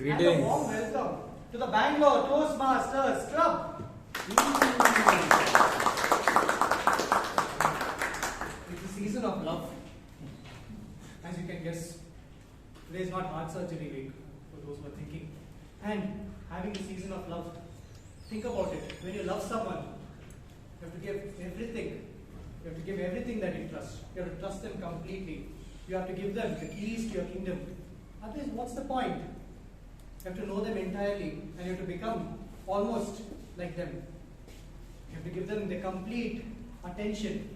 And a warm welcome to the Bangalore Toastmasters Club. It's a season of love. As you can guess, today is not heart surgery week for those who are thinking. And having a season of love, think about it. When you love someone, you have to give everything. You have to give everything that you trust. You have to trust them completely. You have to give them the keys to your kingdom. Otherwise, what's the point? You have to know them entirely and you have to become almost like them. You have to give them the complete attention.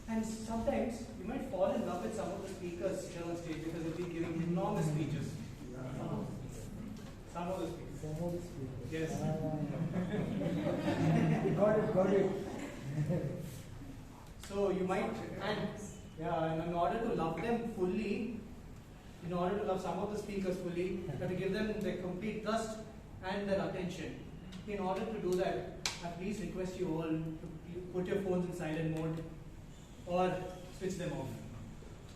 And sometimes you might fall in love with some of the speakers here on stage because they've been giving enormous speeches. Some of the speakers. Yes. Got it. So you might, and in order to love them fully, in order to love some of the speakers fully, you have to give them their complete trust and their attention. In order to do that, I please request you all to put your phones in silent mode or switch them off.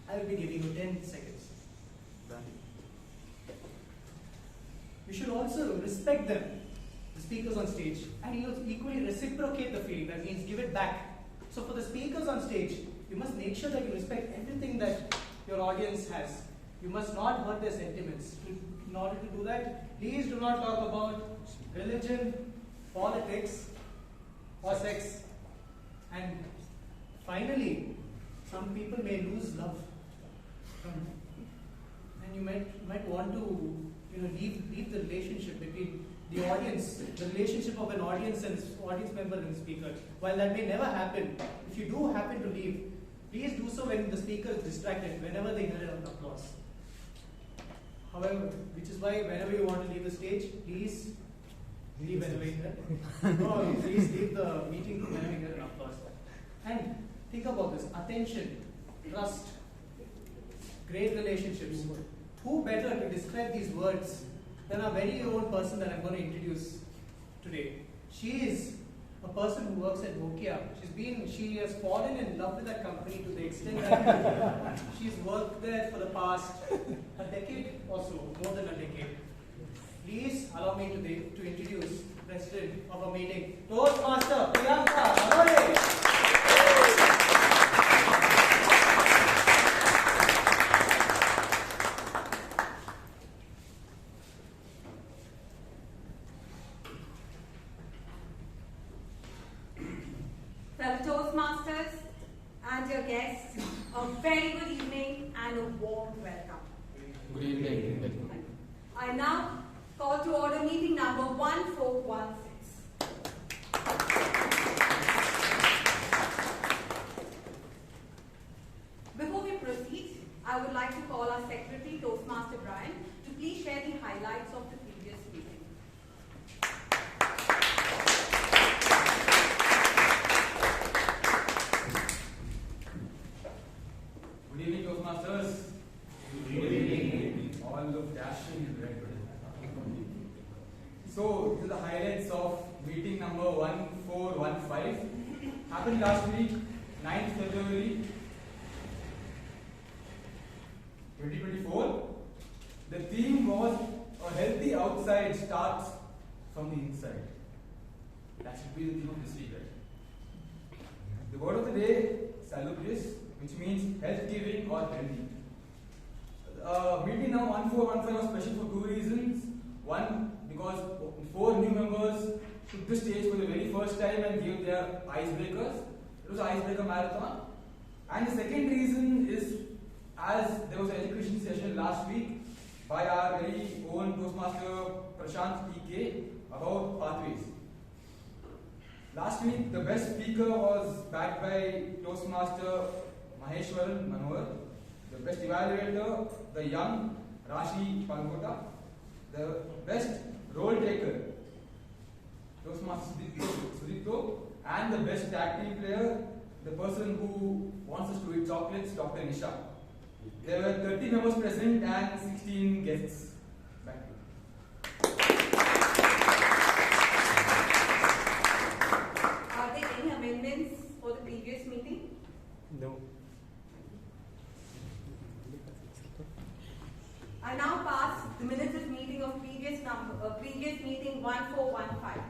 I will be giving you 10 seconds. You should also respect them, the speakers on stage, and you equally reciprocate the feeling. That means give it back. So for the speakers on stage, you must make sure that you respect everything that your audience has. You must not hurt their sentiments. In order to do that, please do not talk about religion, politics, or sex. And finally, some people may lose love. And you might want to leave the relationship between the audience, the relationship of an audience and audience member and speaker. While that may never happen, if you do happen to leave, please do so when the speaker is distracted, whenever they hear an applause. However, which is why whenever you want to leave the stage, please leave whenever you hear. No, please leave the meeting whenever you hear an applause. And think about this: attention, trust, great relationships. Who better to describe these words than our very own person that I'm going to introduce today? She is a person who works at Nokia. She has fallen in love with that company to the extent that she's worked there for the past a decade or so, more than a decade. Please allow me to introduce the president of our meeting, Toastmaster Priyanka. Rannorey. Toastmasters and your guests, a very good evening and a warm welcome. Good evening. I now call to order meeting number 1416. Before we proceed, I would like to call our secretary, Toastmaster Brian, to please share the highlights of the previous meeting. Good evening, Toastmasters. Good evening. All look dashing and red. So, these are the highlights of meeting number 1415. Happened last week, 9th February 2024. The theme was a healthy outside starts from the inside. That should be the theme of this week, right? The word of the day, salubrious, which means health giving or healthy. Meeting now 1415 was special for two reasons. One, because 4 new members took the stage for the very first time and gave their icebreakers. It was an icebreaker marathon. And the second reason is, as there was an education session last week by our very own Toastmaster Prashant K about pathways. Last week, the best speaker was backed by Toastmaster Maheshwaran Manohar, the best evaluator, the young Rashi Palgota, the best role taker, Toastmaster Sudipto, and the best tag team player, the person who wants us to eat chocolates, Dr. Nisha. There were 30 members present and 16 guests. Back to you. Are there any amendments for the previous meeting? No. I now pass the minutes of meeting of previous meeting 1415.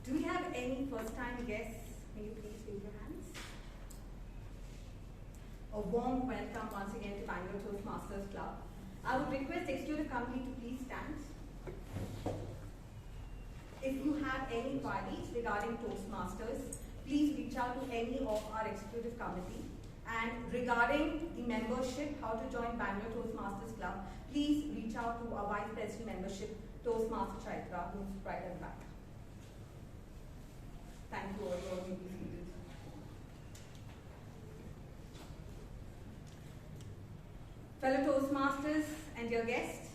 Do we have any first-time guests? May you please raise your hands? A warm welcome once again to Bangalore Toastmasters Club. I would request executive committee to please stand. If you have any queries regarding Toastmasters, please reach out to any of our executive committee. And regarding the membership, how to join Bangalore Toastmasters Club, please reach out to our Vice President Membership, Toastmaster Chaitra, who's right at the back. Thank you all. You all may be seated. Fellow Toastmasters and dear guests,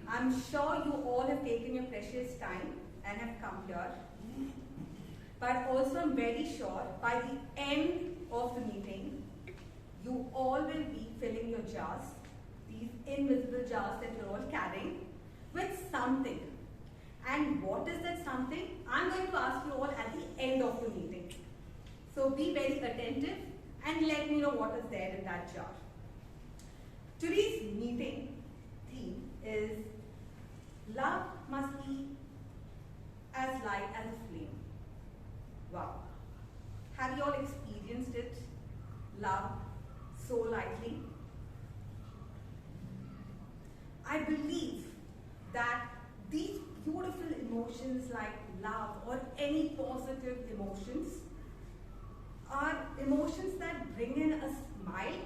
I'm sure you all have taken your precious time and have come here. But also I'm very sure by the end of the meeting, you all will be filling your jars, these invisible jars that you're all carrying, with something. And what is that something? I'm going to ask you all at the end of the meeting. So be very attentive and let me know what is there in that jar. Today's meeting theme is love must be as light as a flame. Wow. Have you all experienced it? Love so lightly? I believe that these beautiful emotions like love or any positive emotions are emotions that bring in a smile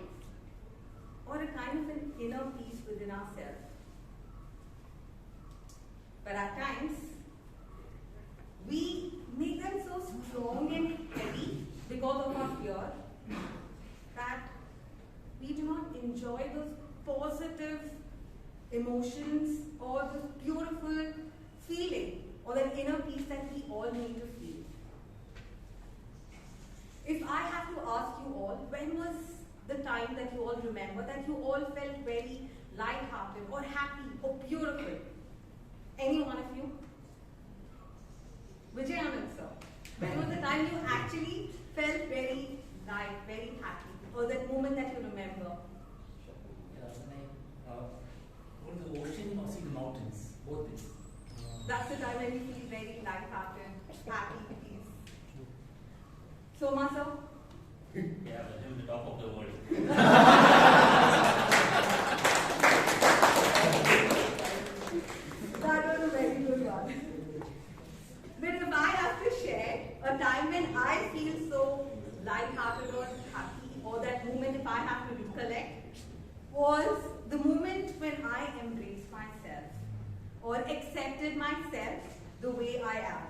or a kind of an inner peace within ourselves. But at times, we make them so strong and heavy because of our fear that we do not enjoy those positive emotions or this beautiful feeling or that inner peace that we all need to feel. If I have to ask you all, when was the time that you all remember that you all felt very light-hearted or happy or beautiful? Any one of you? Vijay sir, when was the time you actually felt very light, very happy, or that moment that you remember? When the ocean or see the mountains, both things. That's the time when you feel very light-hearted, happy, peace. Soma sir? Yeah, but then the top of the world. That was a very good one. But if I have to share a time when I feel so light-hearted or happy, or that moment if I have to recollect, was the moment when I embraced myself or accepted myself the way I am.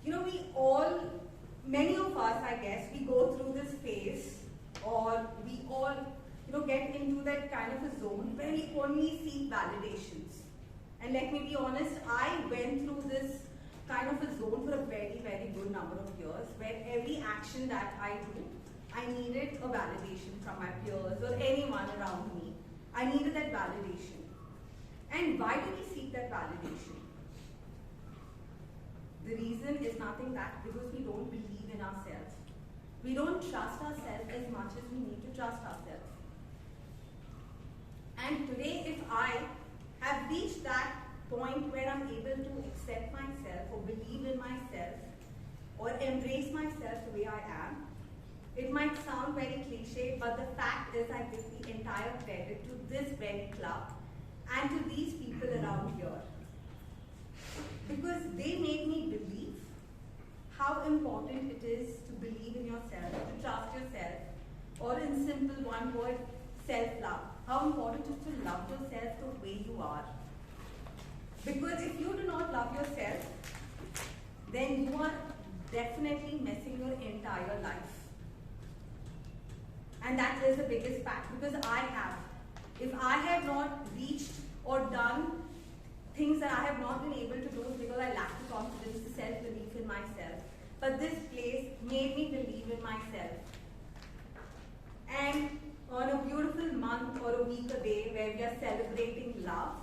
You know, we all, many of us, I guess, we go through this phase, or we all, get into that kind of a zone where we only seek validations. And let me be honest, I went through this kind of a zone for a very, very good number of years, where every action that I do, I needed a validation from my peers or anyone around me. I needed that validation. And why do we seek that validation? The reason is nothing but because we don't believe in ourselves. We don't trust ourselves as much as we need to trust ourselves. And today, if I have reached that point where I'm able to accept myself or believe in myself or embrace myself the way I am, it might sound very cliche, but the fact is I give the entire credit to this very club and to these people around here. Because they made me believe how important it is to believe in yourself, to trust yourself, or in simple one word, self-love. How important it is to love yourself the way you are. Because if you do not love yourself, then you are definitely messing your entire life. And that is the biggest fact, because I have. If I have not reached or done things that I have not been able to do, is because I lack the confidence, the self-belief in myself. But this place made me believe in myself. And on a beautiful month or a week a day where we are celebrating love,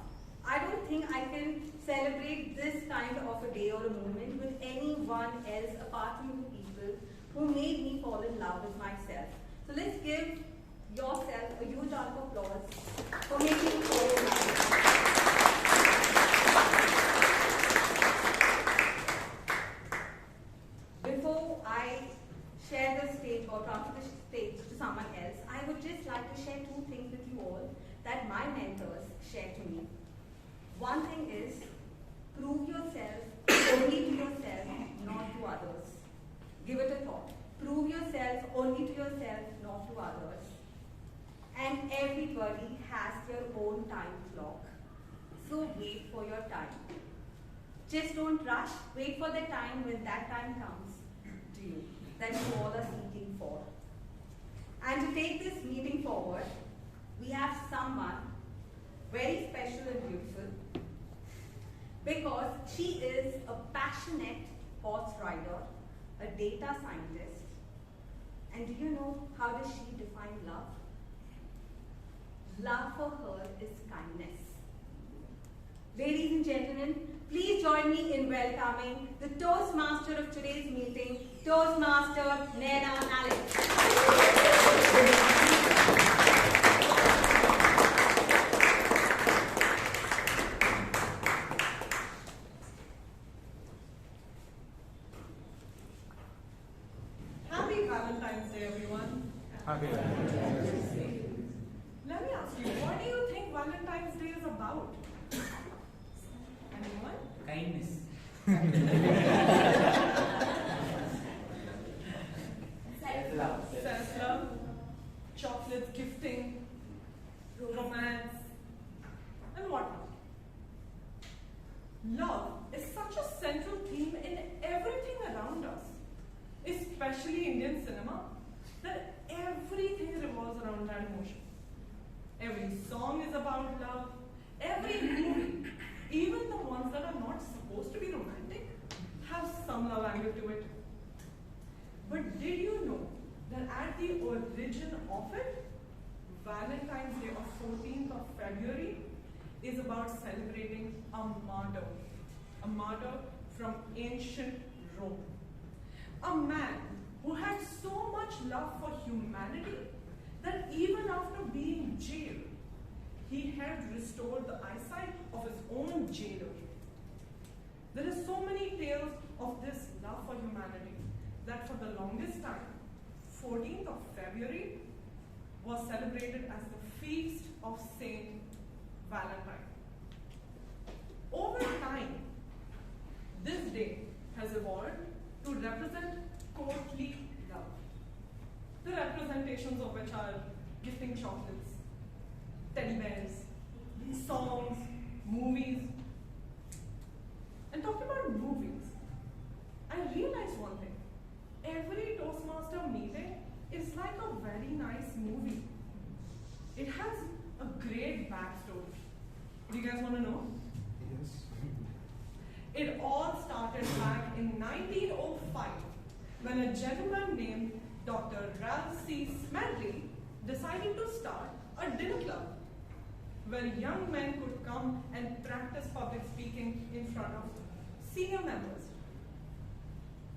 I don't think I can celebrate this kind of a day or a moment with anyone else apart from the people who made me fall in love with myself. So let's give yourself a huge round of applause for making me fall in love. Before I share the stage or transfer the stage to someone else, I would just like to share two things with you all that my mentors shared to me. One thing is, prove yourself only to yourself, not to others. Give it a thought. Prove yourself only to yourself, not to others. And everybody has their own time clock. So wait for your time. Just don't rush. Wait for the time when that time comes to you, that you all are seeking for. And to take this meeting forward, we have someone very special and beautiful, because she is a passionate horse rider, a data scientist. And do you know how does she define love? Love for her is kindness. Ladies and gentlemen, please join me in welcoming the Toastmaster of today's meeting, Toastmaster Naina Alex. Happy Valentine's Day, everyone. Happy Let me ask you, what do you think Valentine's Day is about? Anyone? Kindness. Self-love. Self-love, chocolates, gifting, romance, and whatnot. Love is such a central theme in everything around us, especially Indian cinema, that everything revolves around that emotion. Every song is about love. Every movie, even the ones that are not supposed to be romantic, have some love angle to it. But did you know that at the origin of it, Valentine's Day of 14th of February is about celebrating a martyr from ancient Rome. A man who had so much love for humanity that even after being jailed, he had restored the eyesight of his own jailer. There are so many tales of this love for humanity that for the longest time, 14th of February was celebrated as the feast of Saint Valentine. Over time, this day has evolved to represent courtly love. The representations of which are gifting chocolates, teddy bears, songs, movies. And talking about movies, I realized one thing. Every Toastmaster meeting is like a very nice movie. It has a great backstory. Do you guys want to know? Yes. It all started back in 1905 when a gentleman named Dr. Ralph C. Smedley decided to start a dinner club where young men could come and practice public speaking in front of senior members.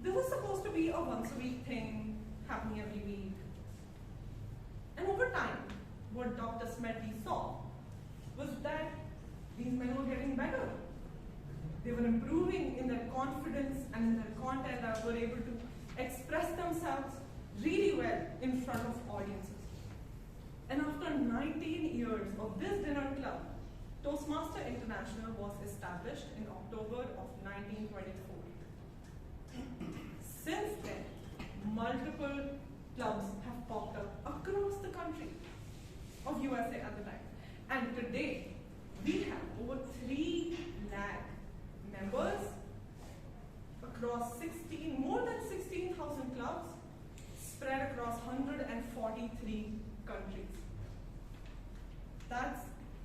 This was supposed to be a once-a-week thing, happening every week. And over time, what Dr. Smedley saw was that these men were getting better. They were improving in their confidence and in their content and were able to express themselves really well in front of audiences. And after 19 years of this dinner club, Toastmaster International was established in October of 1924. Since then, multiple clubs have popped up across the country of USA at the time. And today, we have over 3 lakh members across more than 16,000 clubs spread across 143 countries. That's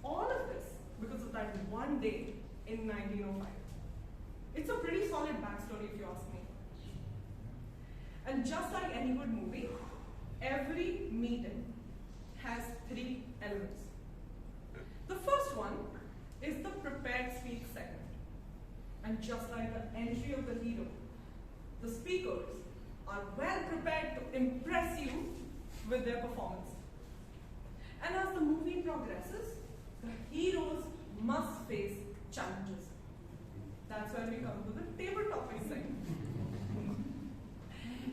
all of this because of that one day in 1905. It's a pretty solid backstory if you ask me. And just like any good movie, every meeting has 3 elements. The first one is the prepared speak segment. And just like the entry of the hero, the speakers are well prepared to impress you with their performance. And as the movie progresses, the heroes must face challenges. That's where we come to the table topic segment.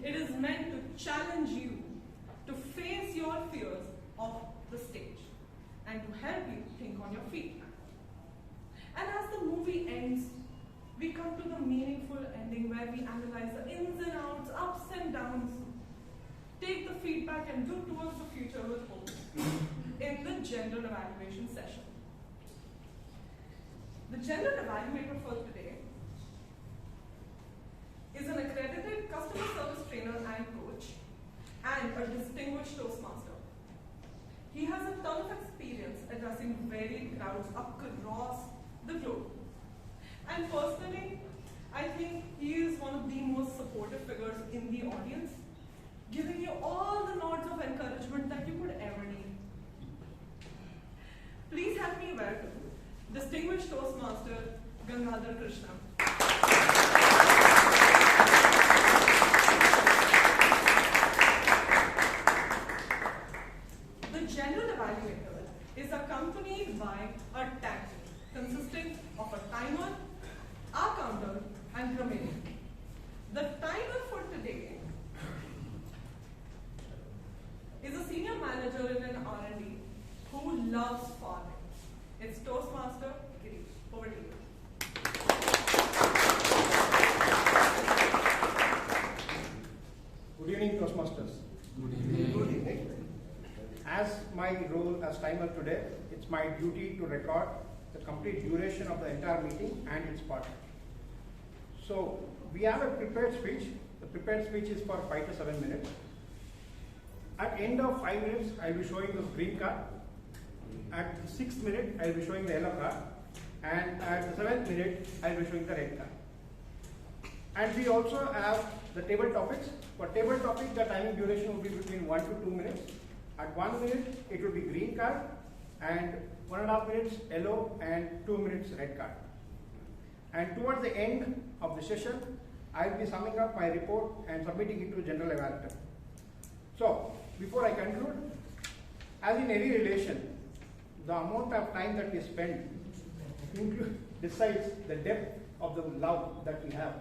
It is meant to challenge you to face your fears of the stage and to help you think on your feet. And as the movie ends, we come to the meaningful ending where we analyze the ins and outs, ups and downs, take the feedback and look towards the future with hope in the general evaluation session. The general evaluator for today is an accredited customer service trainer and coach and a distinguished Toastmaster. He has a ton of experience addressing varied crowds across the globe. And personally, I think he is one of the most supportive figures in the audience, giving you all the nods of encouragement that you could ever need. Please help me welcome distinguished Toastmaster Gangaadhar Krishna. The general evaluator is accompanied by a tag consisting of a timer, a counter, and grammarian. The timer for today is a senior manager in an R&D who loves farming. It's Toastmaster Girish. Over to you. Good evening, Toastmasters. Good evening. Good evening. As my role as timer today, it's my duty to record the complete duration of the entire meeting and its part. So we have a prepared speech. The prepared speech is for 5 to 7 minutes. At end of 5 minutes, I will be showing the green card. At the 6th minute, I will be showing the yellow card. And at the 7th minute, I will be showing the red card. And we also have the table topics. For table topic, the timing duration will be between 1 to 2 minutes. At 1 minute, it will be green card, and 1.5 minutes yellow, and 2 minutes red card. And towards the end of the session, I will be summing up my report and submitting it to general evaluator. So, before I conclude, as in any relation, the amount of time that we spend decides the depth of the love that we have.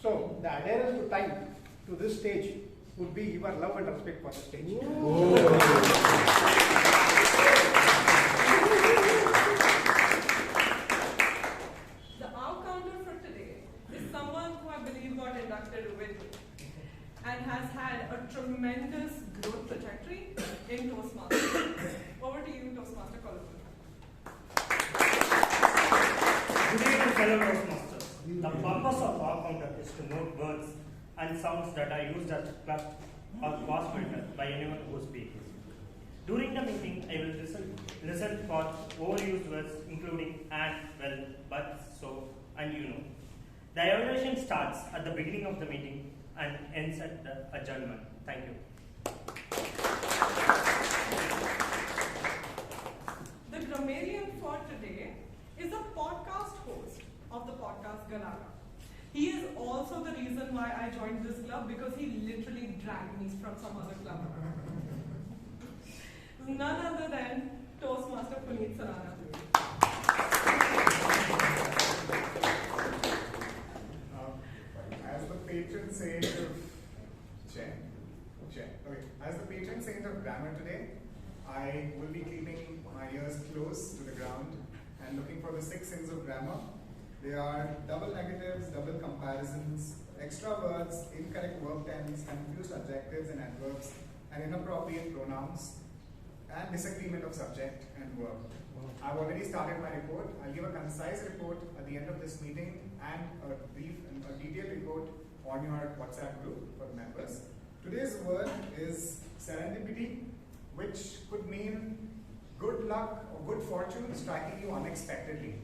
So, the adherence to time to this stage would be your love and respect for the stage. The out-counter for today is someone who I believe got inducted with me and has had a tremendous growth trajectory in Toastmasters. Over to you, Toastmaster Kolappan. Good evening, fellow Toastmasters. The purpose of our counter is to note words and sounds that are used as club or cross filtered by anyone who speaks. During the meeting, I will listen for overused words including and, well, but, so, and you know. The evaluation starts at the beginning of the meeting and ends at the adjournment. Thank you. The grammarian for today is a podcast host of the podcast Gangaadhar. He is also the reason why I joined this club, because he literally dragged me from some other club. None other than Toastmaster Puneeth Suraana. As the patron saint of as the patron saint of grammar today, I will be keeping my ears close to the ground and looking for the 6 sins of grammar. They are double negatives, double comparisons, extra words, incorrect verb tense, confused adjectives and adverbs, and inappropriate pronouns, and disagreement of subject and verb. I've already started my report. I'll give a concise report at the end of this meeting and a brief and a detailed report on your WhatsApp group for members. Today's word is serendipity, which could mean good luck or good fortune striking you unexpectedly.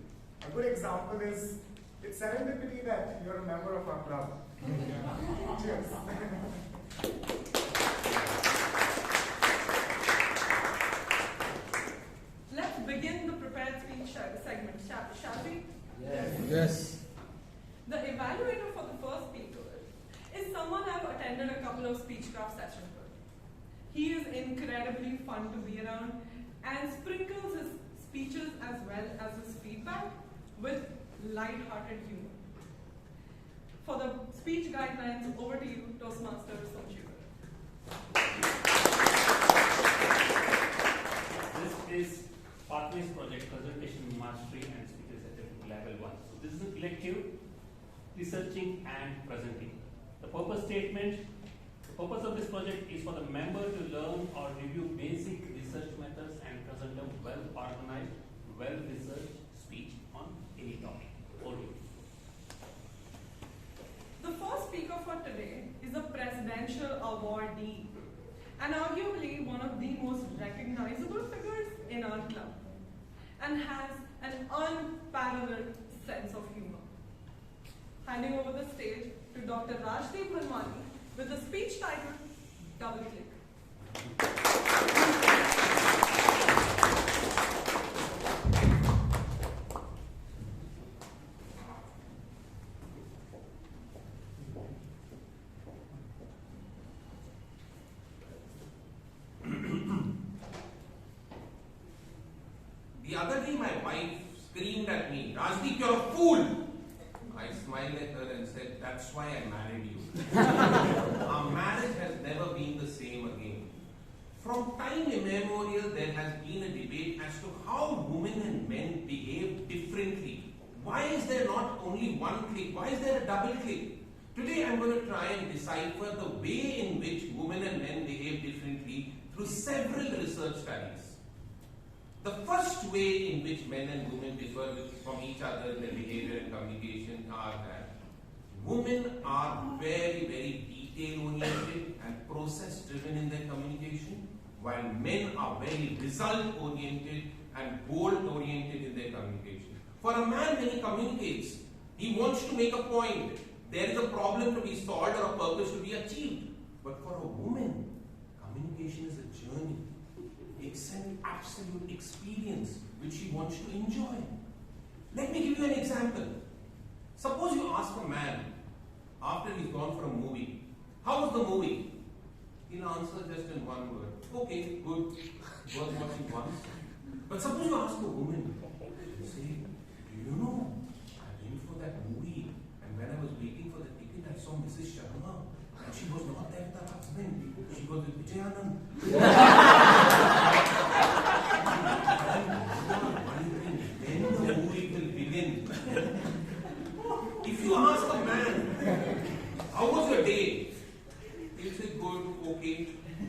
A good example is, it's serendipity that you're a member of our club. Cheers. Let's begin the prepared speech segment, shall we? Yes. The evaluator for the first speaker is someone I've attended a couple couple of speechcraft sessions with. He is incredibly fun to be around and sprinkles his speeches as well as his feedback with light-hearted humor. For the speech guidelines, over to you, Toastmaster Somashekar. This is Pathways Project Presentation Mastery and Speakers at Level 1. So this is a collective researching and presenting. The purpose statement, the purpose of this project is for the member to learn or review basic research methods and present a well-organized, well-researched speech on any topic. Over to you. The first speaker for today is a presidential awardee and arguably one of the most recognizable figures in our club and has an unparalleled sense of humor. Handing over the stage to Dr. Rajdeep Manwani with the speech titled Double Click. The other day my wife screamed at me, "Rajdeep, you're a fool!" I smiled at her and said, "That's why I married you." Our marriage has never been the same again. From time immemorial, there has been a debate as to how women and men behave differently. Why is there not only one click? Why is there a double click? Today I'm going to try and decipher the way in which women and men behave differently through several research studies. The first way in which men and women differ from each other in their behavior and communication are that women are very, very detail-oriented and process-driven in their communication, while men are very result-oriented and goal-oriented in their communication. For a man, when he communicates, he wants to make a point. There is a problem to be solved or a purpose to be achieved. But for a woman, communication is a journey. It's an absolute experience which she wants to enjoy. Let me give you an example. Suppose you ask a man after he's gone for a movie, "How was the movie?" He'll answer just in one word, "Okay, good, worth watching once." But suppose you ask a woman, you say, "Do you know, I went for that movie and when I was waiting for the ticket, I saw Mrs. Sharma and she was not there with her husband. She was with Vijay." Then the movie will begin. If you ask a man, "How was your day?" he'll say, "Good, okay."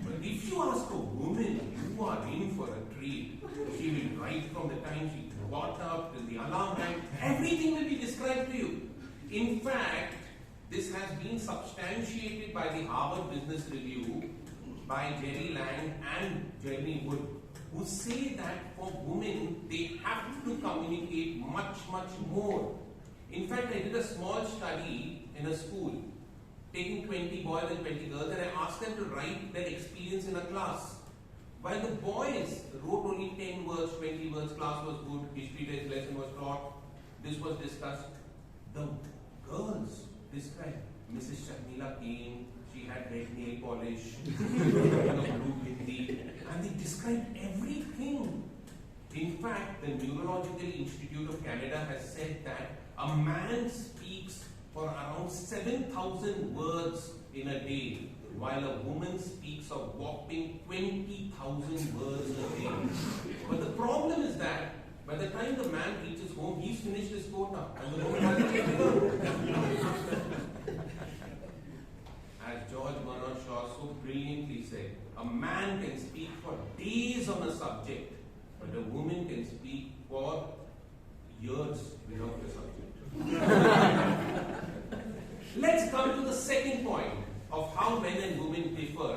But if you ask a woman, you are in for a treat. She will write from the time she got up till the alarm rang. Everything will be described to you. In fact, this has been substantiated by the Harvard Business Review by Jerry Lang and Jeremy Wood, who say that for women, they have to communicate much, much more. In fact, I did a small study in a school, taking 20 boys and 20 girls, and I asked them to write their experience in a class. While the boys wrote only 10 words, 20 words, class was good, history test lesson was taught, this was discussed. The girls described, "Mrs. Sharmila came, she had red nail polish, blue bindi," and they described everything. In fact, the Neurological Institute of Canada has said that a man speaks for around 7,000 words in a day, while a woman speaks a whopping 20,000 words a day. But the problem is that by the time the man reaches home, he's finished his quota, and the woman has to go. As George Bernard Shaw so brilliantly said, a man can speak for days on a subject, but a woman can speak for years without the subject. Let's come to the second point of how men and women differ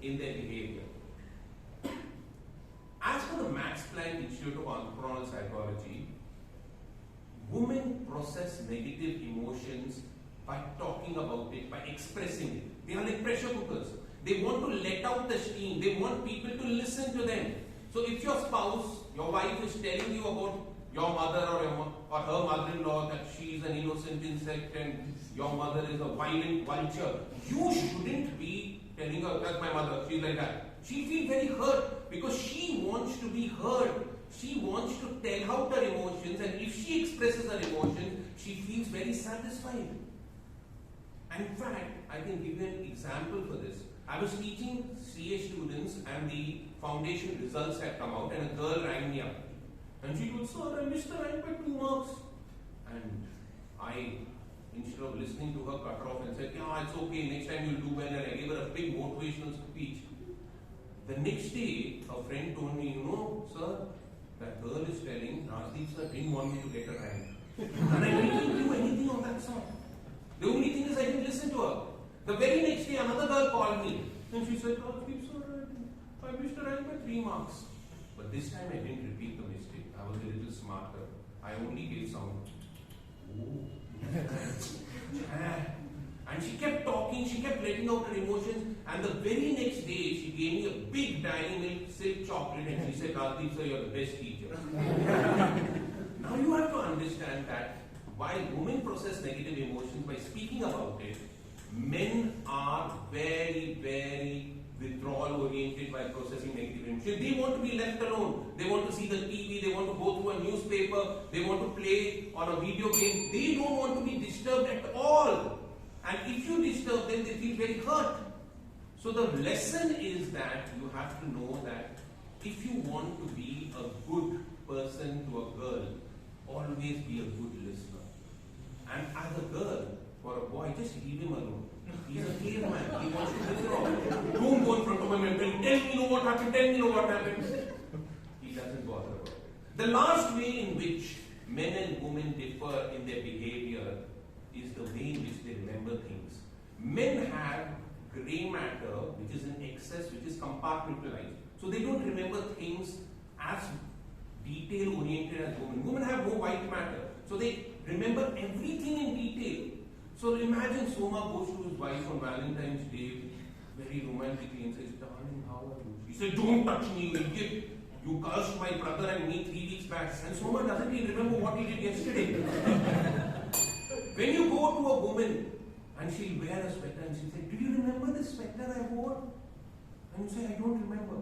in their behavior. As per the Max Planck Institute of Entrepreneurial Psychology, women process negative emotions by talking about it, by expressing it. They are like pressure cookers. They want to let out the steam. They want people to listen to them. So if your spouse, your wife is telling you about your mother or or her mother-in-law that she is an innocent insect and your mother is a violent vulture, you shouldn't be telling her, that's my mother, she's like that. She feels very hurt because she wants to be heard. She wants to tell out her emotions, and if she expresses her emotions, she feels very satisfied. And in fact, I can give you an example for this. I was teaching CA students and the foundation results had come out, and a girl rang me up. And she goes, "Sir, I missed the rank by 2 marks." And I, instead of listening to her, cut her off and said, "Yeah, it's okay, next time you'll do well." And I gave her a big motivational speech. The next day, a friend told me, "You know, sir, that girl is telling Rajdeep sir didn't want me to get a rank." And I didn't do anything on that song. The only thing is I didn't listen to her. The very next day, another girl called me. And she said, "Rajdeep sir, I missed a rank by 3 marks." But this time I didn't repeat the mistake. I was a little smarter. I only gave sound. And she kept talking, she kept letting out her emotions, and the very next day she gave me a big Dairy Milk silk chocolate and she said, "Rajdeep sir, you're the best teacher." Now you have to understand that while women process negative emotions by speaking about it, men are very, very withdrawal oriented by processing negative emotions. They want to be left alone. They want to see the TV, they want to go through a newspaper, they want to play on a video game. They don't want to be disturbed at all. And if you disturb them, they feel very hurt. So the lesson is that you have to know that if you want to be a good person to a girl, always be a good listener. And as a girl, for a boy, just leave him alone. He's a caveman. He wants to withdraw. Don't go in front of him and tell me what happened, tell me what happened. He doesn't bother about it. The last way in which men and women differ in their behavior is the way in which they remember things. Men have grey matter, which is in excess, which is compartmentalized. So they don't remember things as detail-oriented as women. Women have no white matter. So they remember everything in detail. So imagine Soma goes to his wife on Valentine's Day very romantically and says, "Darling, how are you?" She said, "Don't touch me, you idiot. You cursed my brother and me 3 weeks back." And Soma doesn't even remember what he did yesterday. When you go to a woman and she'll wear a sweater and she'll say, "Do you remember this sweater I wore?" And you say, "I don't remember."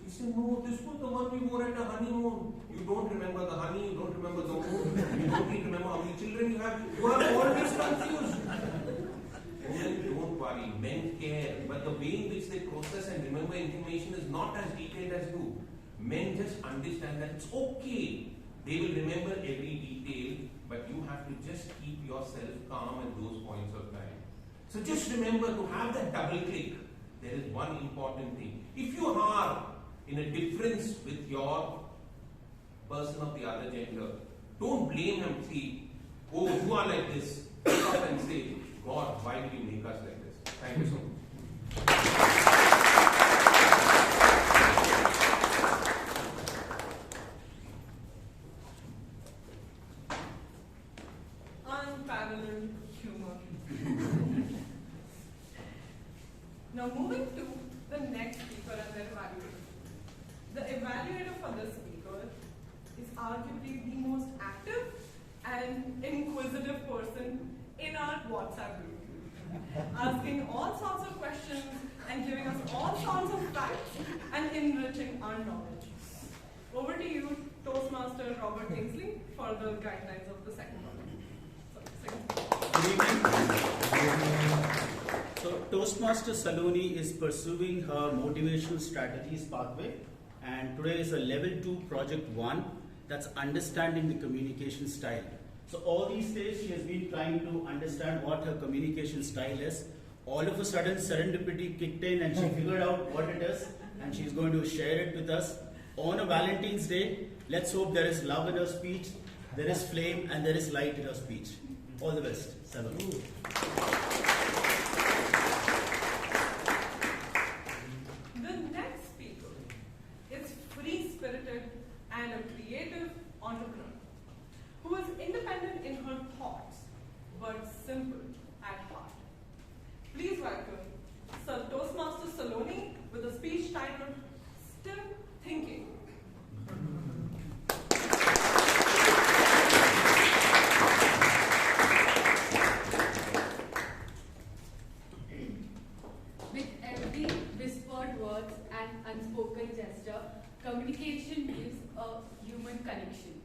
She said, "No, this was the one we wore at the honeymoon." You don't remember the honey, you don't remember the moon, you don't even remember how many children you have. You are always confused. Women don't worry, men care, but the way in which they process and remember information is not as detailed as you. Men just understand that it's okay. They will remember every detail, but you have to just keep yourself calm at those points of time. So just remember to have that double click. There is one important thing. If you are in a difference with your person of the other gender, don't blame and say, "Oh, you are like this." Stop and say, "God, why did you make us like this?" Thank you so much. Unparalleled humor. Now moving to the next speaker and their evaluator. The evaluator for this speaker is arguably the most active and inquisitive person in our WhatsApp group, asking all sorts of questions and giving us all sorts of facts and enriching our knowledge. Over to you, Toastmaster Robert Kingsley, for the guidelines of the second one. Good evening. So Toastmaster Saloni is pursuing her motivational strategies pathway, and today is a level 2 project 1, that's understanding the communication style. So all these days she has been trying to understand what her communication style is. All of a sudden serendipity kicked in and she figured out what it is, and she's going to share it with us on a Valentine's Day. Let's hope there is love in her speech, there is flame, and there is light in her speech. All the best, Saloni. The next speaker is free-spirited and a creative entrepreneur who is independent in her thoughts but simple at heart. Please welcome Sir Toastmaster Saloni with a speech titled "Still Thinking." With every whispered words and unspoken gesture, communication gives a human connection.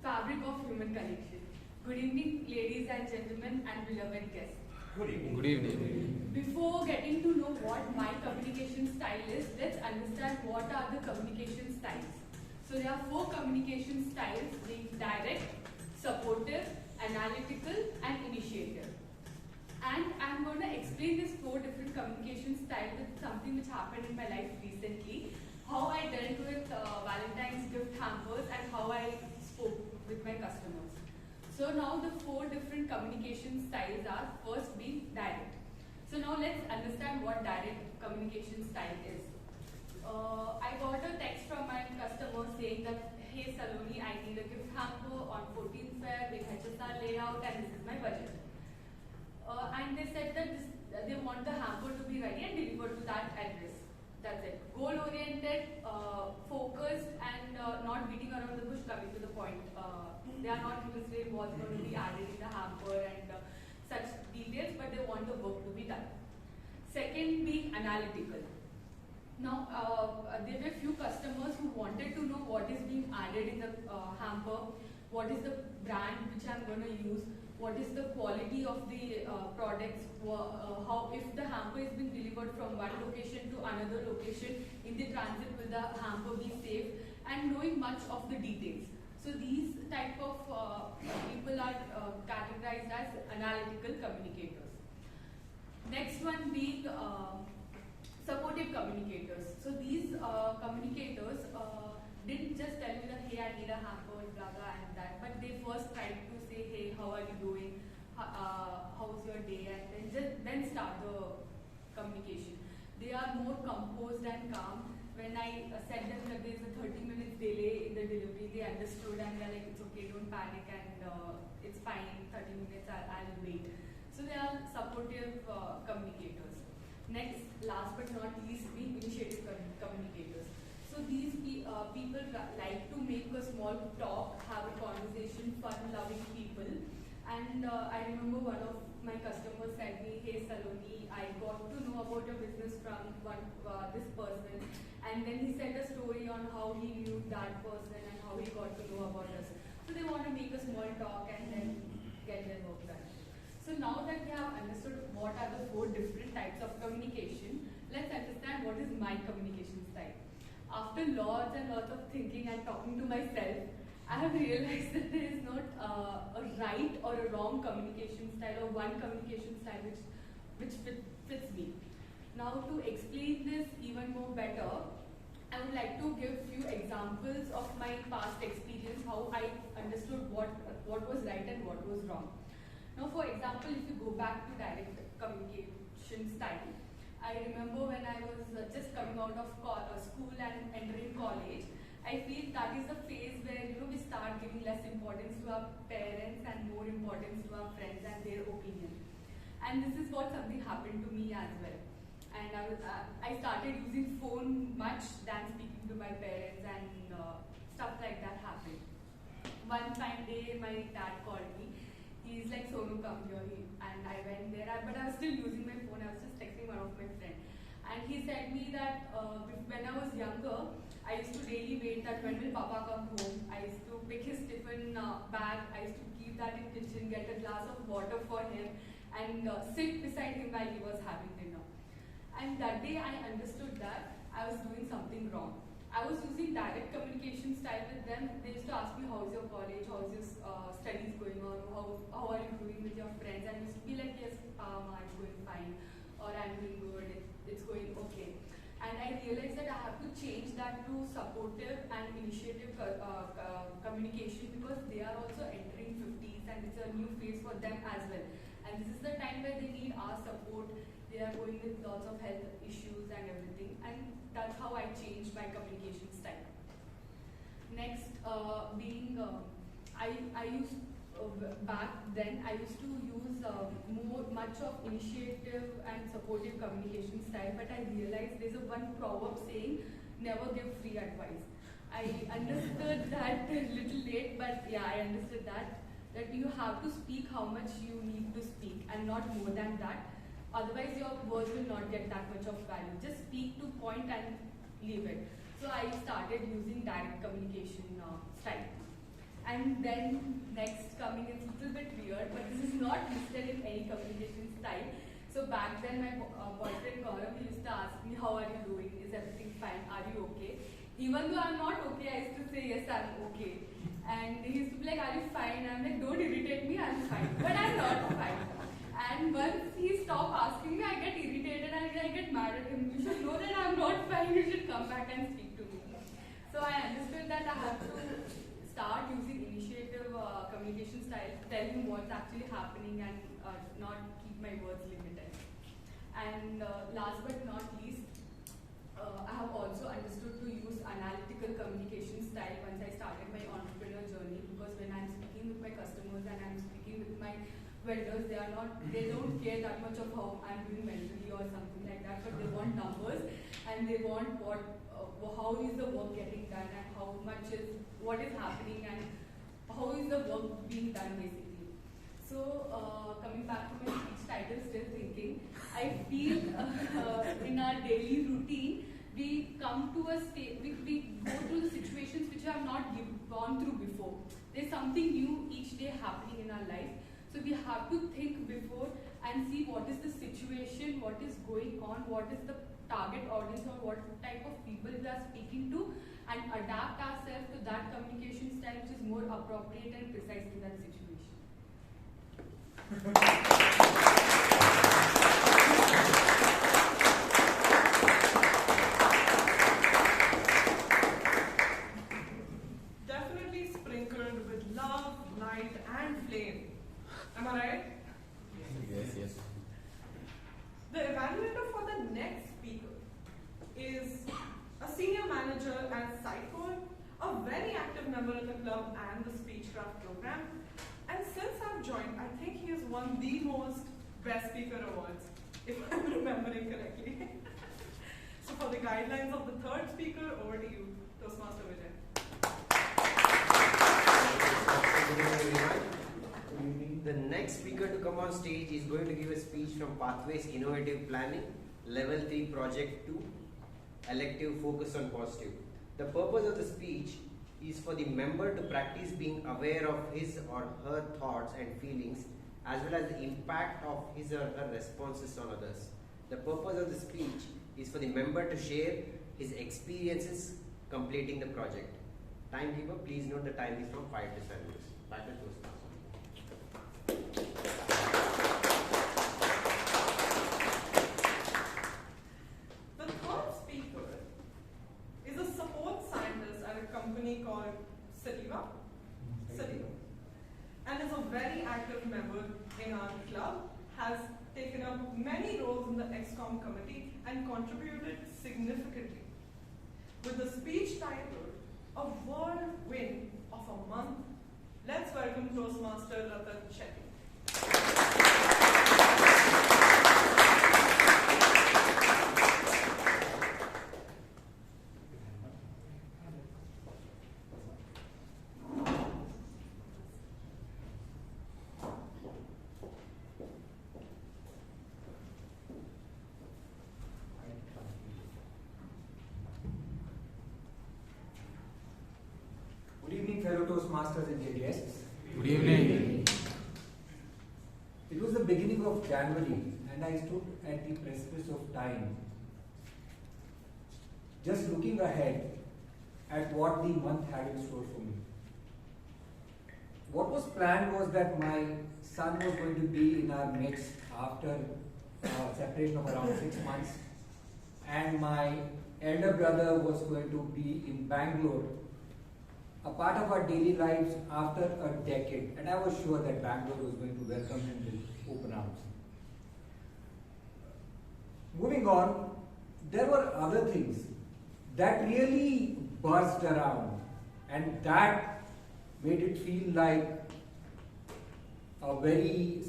Fabric of human connection. Good evening, ladies and gentlemen, and beloved guests. Good evening. Good evening. Before getting to know what my communication style is, let's understand what are the communication styles. So there are 4 communication styles, being direct, supportive, analytical, and initiative. And I'm going to explain these 4 different communication styles with something which happened in my life recently, how I dealt with Valentine's gift hampers and how I spoke with my customers. So now the 4 different communication styles are, first being direct. So now let's understand what direct communication style is. I got a text from my customer saying that, hey Saloni, I need a gift hamper on 14th Feb with HSR layout and this is my budget. And they said that they want the hamper to be ready and delivered to that address. That's it. Goal-oriented, focused, and not beating around the bush, coming to the point. They are not even saying what's going to be added in the hamper and such details, but they want the work to be done. Second, being analytical. Now, there were few customers who wanted to know what is being added in the hamper, what is the brand which I'm going to use, what is the quality of the products, how if the hamper is being delivered from one location to another location, in the transit will the hamper be safe, and knowing much of the details. So these type of people are categorized as analytical communicators. Next one being supportive communicators. So these communicators didn't just tell me that, hey, I need a hamper, blah, blah, and that, but they first tried to say, hey, how are you doing? How's your day? And then start the communication. They are more composed and calm. When I said them that there's a 30 minutes delay in the delivery, they understood and they're like, it's okay, don't panic, and it's fine, 30 minutes, I'll wait. So they are supportive communicators. Next, last but not least, being initiative communicators. So these people like to make a small talk, have a conversation, fun-loving people. And I remember one of my customers said me, hey Saloni, I got to know about your business from this person. And then he said a story on how he knew that person and how he got to know about us. So they want to make a small talk and then get their work done. So now that we have understood what are the 4 different types of communication, let's understand what is my communication style. After lots and lots of thinking and talking to myself, I have realized that there is not a right or a wrong communication style or one communication style which fits me. Now to explain this even more better, I would like to give few examples of my past experience, how I understood what was right and what was wrong. Now for example, if you go back to direct communication style, I remember when I was just coming out of school and entering college, I feel that is the phase where we start giving less importance to our parents and more importance to our friends and their opinion. And this is what something happened to me as well. And I started using phone much than speaking to my parents, and stuff like that happened. One fine day, my dad called me. He's like, Sonu, come here. And I went there, but I was still using my phone. I was just texting one of my friends. And he said me that when I was younger, I used to daily wait that when will Papa come home. I used to pick his tiffin bag. I used to keep that in kitchen, get a glass of water for him, and sit beside him while he was having dinner. And that day I understood that I was doing something wrong. I was using direct communication style with them. They used to ask me, how's your college, how's your studies going on, how are you doing with your friends? And I used to be like, yes, Ma, it's going fine, or I'm doing good, it's going okay. And I realized that I have to change that to supportive and initiative communication, because they are also entering 50s and it's a new phase for them as well. And this is the time where they need our support. They are going with lots of health issues and everything, and that's how I changed my communication style. Next, I used back then I used to use much of initiative and supportive communication style, but I realized there's one proverb saying, never give free advice. I understood that a little late, but yeah, I understood that you have to speak how much you need to speak and not more than that. Otherwise, your words will not get that much of value. Just speak to point and leave it. So I started using direct communication style. And then next coming is a little bit weird, but this is not listed in any communication style. So back then my boyfriend Gaurav used to ask me, how are you doing? Is everything fine? Are you okay? Even though I'm not okay, I used to say, yes, I'm okay. And he used to be like, are you fine? I'm like, don't irritate me, I'm fine. But I'm not fine. And once he stopped asking me, I get irritated and I get mad at him. You should know that I'm not fine, you should come back and speak to me. So I understood that I have to start using initiative communication style, tell him what's actually happening and not keep my words limited. And last but not least, I have also understood to use analytical communication style once I started my entrepreneur journey, because when I'm speaking with my customers and I'm speaking with my vendors, they don't care that much of how I'm doing mentally or something like that, but they want numbers and they want how is the work getting done and what is happening and how is the work being done basically. So coming back to my speech title, still thinking, I feel in our daily routine, we come to a state, we go through the situations which we have not gone through before. There's something new each day happening in our life. So we have to think before and see what is the situation, what is going on, what is the target audience or what type of people we are speaking to, and adapt ourselves to that communication style which is more appropriate and precise to that situation. Definitely sprinkled with love, light, and flame. Am I right? Yes. The evaluator for the next speaker is a senior manager at Sitecore, a very active member of the club and the Speechcraft program. And since I've joined, I think he has won the most Best Speaker awards, if I'm remembering correctly. So for the guidelines of the third speaker, over to you, Toastmaster Vijay. The next speaker to come on stage is going to give a speech from Pathways Innovative Planning, Level 3 Project 2, Elective Focus on Positive. The purpose of the speech is for the member to practice being aware of his or her thoughts and feelings, as well as the impact of his or her responses on others. The purpose of the speech is for the member to share his experiences completing the project. Timekeeper, please note the time is from 5 to 7 minutes. Back to Toastmaster. The third speaker is a support scientist at a company called Shetty, and is a very active member in our club, has taken up many roles in the XCOM committee and contributed significantly. With the speech titled, A Whirlwind of a Month, let's welcome Toastmaster Shetty. Good evening, fellow Toastmasters and dear guests. Good evening. It was the beginning of January and I stood at the precipice of time, just looking ahead at what the month had in store for me. What was planned was that my son was going to be in our midst after a separation of around 6 months, and my elder brother was going to be in Bangalore, a part of our daily lives after a decade, and I was sure that Bangalore was going to welcome him with open arms. Moving on, there were other things that really buzzed around, and that made it feel like a very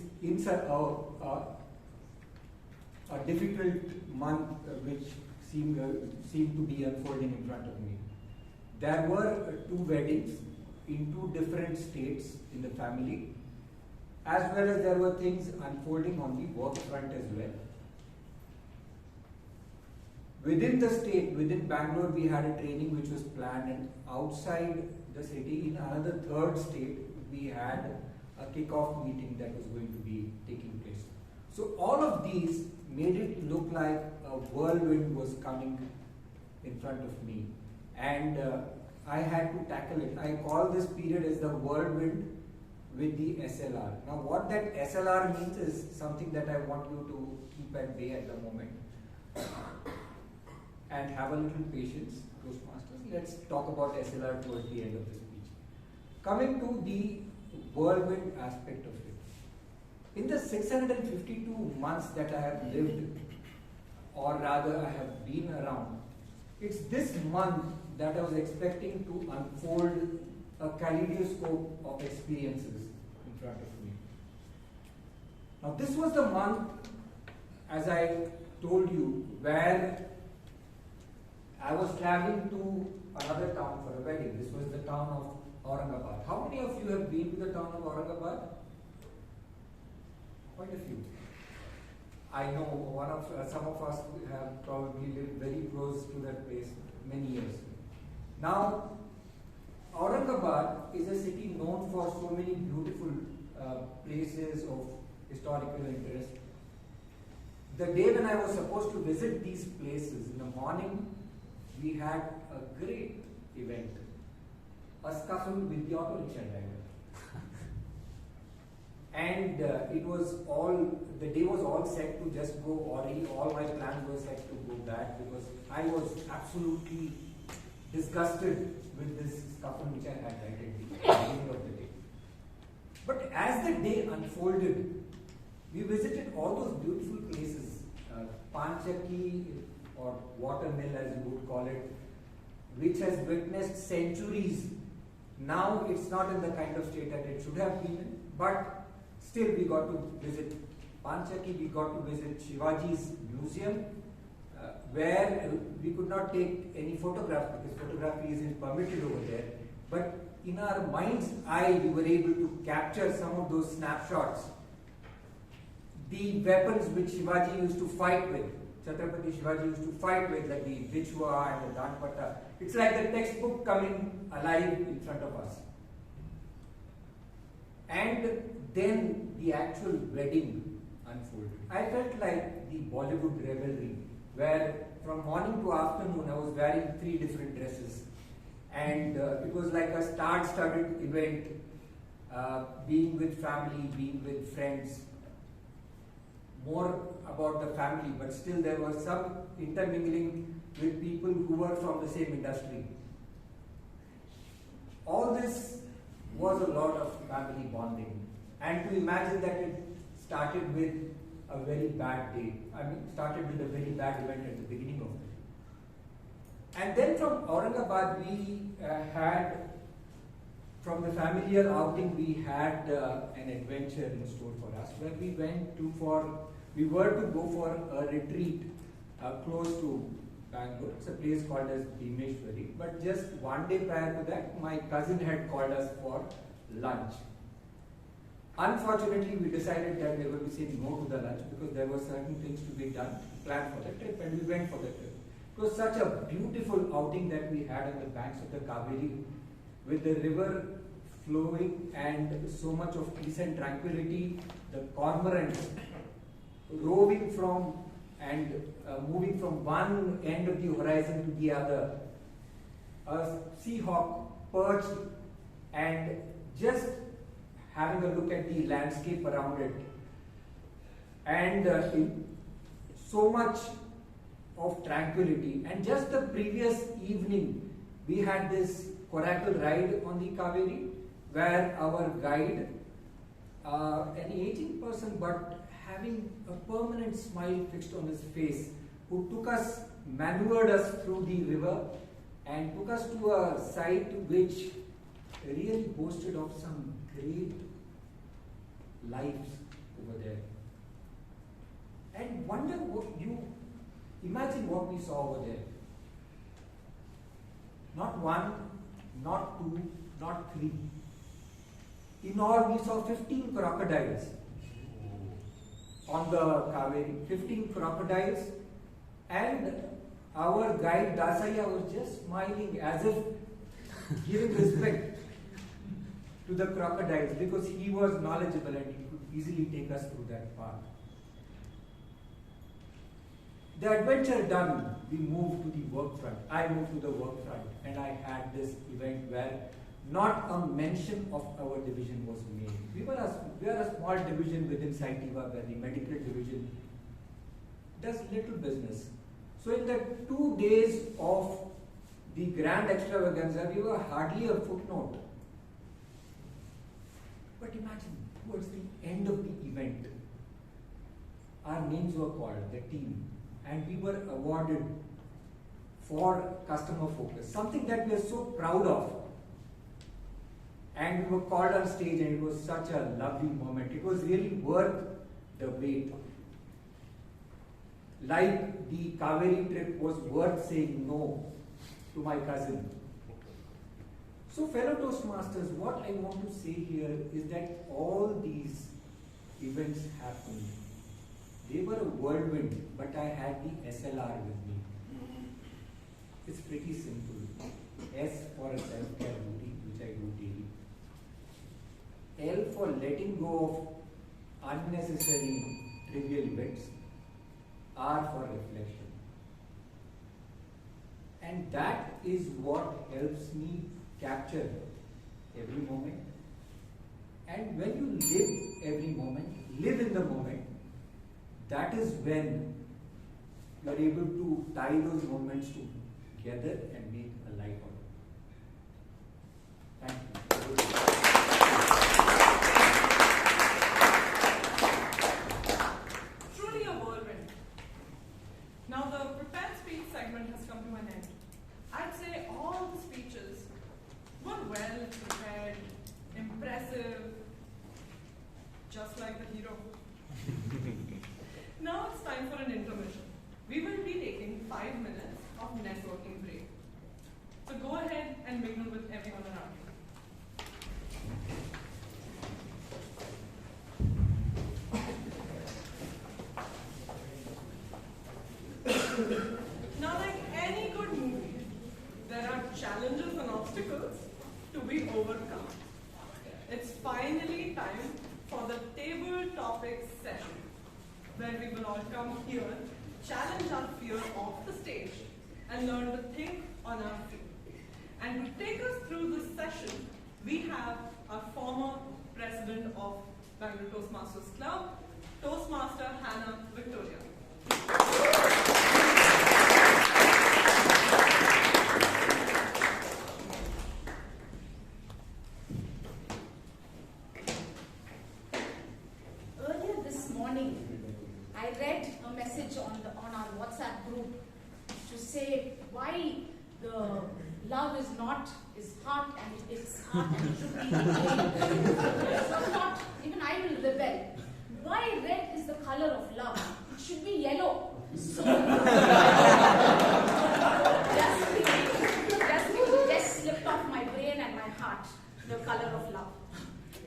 a difficult month which seemed to be unfolding in front of me. There were 2 weddings in 2 different states in the family, as well as there were things unfolding on the work front as well. Within the state, within Bangalore, we had a training which was planned, and outside the city, in another third state, we had a kick-off meeting that was going to be taking place. So all of these made it look like a whirlwind was coming in front of me, and I had to tackle it. I call this period as the whirlwind with the SLR. Now what that SLR means is something that I want you to keep at bay at the moment and have a little patience, Toastmasters. Let's talk about SLR towards the end of the speech. Coming to the whirlwind aspect of it. In the 652 months that I have lived, or rather I have been around, it's this month that I was expecting to unfold a kaleidoscope of experiences in front of me. Now this was the month, as I told you, where I was traveling to another town for a wedding. This was the town of Aurangabad. How many of you have been to the town of Aurangabad? Quite a few. I know some of us have probably lived very close to that place many years. Now, Aurangabad is a city known for so many beautiful places of historical interest. The day when I was supposed to visit these places, in the morning, we had a great event. A scuffle with the auto rickshaw driver. And the day was all set to just go, already all my plans were set to go back because I was absolutely disgusted with this scuffle which I had right at the beginning of the day. But as the day unfolded, we visited all those beautiful places, Panchaki or watermill as you would call it, which has witnessed centuries. Now it's not in the kind of state that it should have been in, but still we got to visit Panchaki, we got to visit Shivaji's museum, where we could not take any photographs because photography isn't permitted over there. But in our mind's eye, we were able to capture some of those snapshots. The weapons which Shivaji used to fight with, Chhatrapati Shivaji used to fight with, like the Bichwa and the Danpata. It's like the textbook coming alive in front of us. And then the actual wedding unfolded. I felt like the Bollywood revelry, where from morning to afternoon I was wearing 3 different dresses. And it was like a star-studded event, being with family, being with friends. More about the family, but still there was some intermingling with people who were from the same industry. All this was a lot of family bonding. And to imagine that it started with a very bad day. Started with a very bad event at the beginning of it. And then from Aurangabad, we from the familiar outing, we had an adventure in store for us, where we were to go for a retreat close to Bangalore. It's a place called as Bhimeshwari. But just one day prior to that, my cousin had called us for lunch. Unfortunately, we decided that we were going to say no to the lunch because there were certain things to be done, planned for the trip, and we went for the trip. It was such a beautiful outing that we had on the banks of the Kaveri, with the river flowing and so much of peace and tranquility, the cormorants roving from and moving from one end of the horizon to the other, a seahawk perched and just having a look at the landscape around it, and so much of tranquility. And just the previous evening, we had this coracle ride on the Kaveri, where our guide, an aging person but having a permanent smile fixed on his face, who took us, maneuvered us through the river and took us to a site which really boasted of some great lives over there. And wonder imagine what we saw over there. Not 1, not 2, not 3. In all, we saw 15 crocodiles on the Kaveri. 15 crocodiles, and our guide Dasaya was just smiling as if giving respect to the crocodiles because he was knowledgeable and he could easily take us through that path. The adventure done, we moved to the work front. I moved to the work front and I had this event where not a mention of our division was made. We are a small division within Saitiva where the medical division does little business. So in the 2 days of the grand extravaganza, we were hardly a footnote. But imagine, towards the end of the event, our names were called, the team, and we were awarded for customer focus, something that we are so proud of. And we were called on stage and it was such a lovely moment. It was really worth the wait. Like the Kaveri trip was worth saying no to my cousin. So fellow Toastmasters, what I want to say here is that all these events happened. They were a whirlwind, but I had the SLR with me. It's pretty simple. S for a self-care duty, which I do daily. L for letting go of unnecessary trivial events. R for reflection. And that is what helps me capture every moment. And when you live every moment, live in the moment, that is when you are able to tie those moments together and make a life out of it. Thank you. Truly a whirlwind. Now the prepared speech segment has come to an end. I'd say all the speeches were well prepared, impressive, just like the hero. Now it's time for an intermission. We will be taking 5 minutes of networking break. So go ahead and mingle with everyone around you. Now, like any good movie, there are challenges and obstacles to be overcome. It's finally time for the table topics session, where we will all come here, challenge our fear off the stage, and learn to think on our feet. And to take us through this session, we have our former president of Bangalore Toastmasters Club, Toastmaster Hannah Victoria. Earlier this morning, I read a message on our WhatsApp group to say why the love is hot and it's hot and it should be enjoyed. So I thought, even I will rebel. Why red is the color of love? It should be yellow. So just slipped off my brain and my heart, the color of love.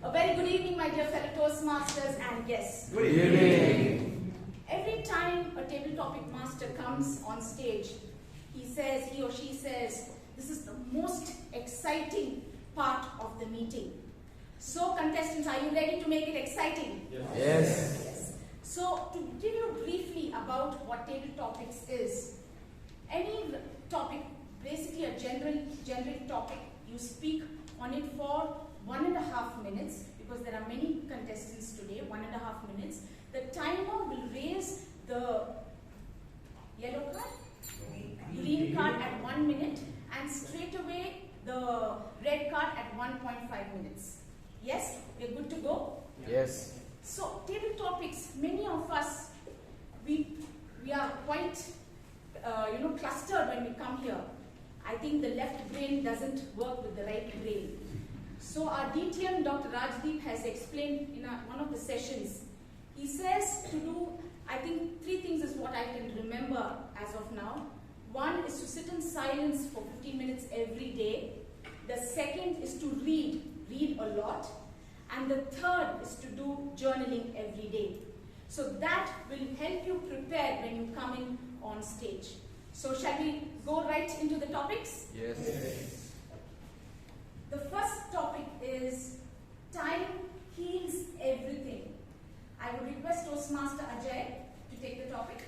A very good evening, my dear fellow Toastmasters and guests. Good evening. Every time a table topic master comes on stage, he or she says, this is the most exciting part of the meeting. So contestants, are you ready to make it exciting? Yes. So to give you briefly about what table topics is, any topic, basically a generic topic, you speak on it for 1.5 minutes, because there are many contestants today, 1.5 minutes. The timer will raise the yellow card, green card at 1 minute, and straight away the red card at 1.5 minutes. Yes, we're good to go? Yes. So table topics, many of us, we are quite clustered when we come here. I think the left brain doesn't work with the right brain. So our DTM, Dr. Rajdeep, has explained in one of the sessions. He says to do, I think 3 things is what I can remember as of now. 1 is to sit in silence for 15 minutes every day. The second is to read a lot. And the third is to do journaling every day. So that will help you prepare when you come in on stage. So shall we go right into the topics? Yes. The first topic is time heals everything. I would request Toastmaster Ajay to take the topic.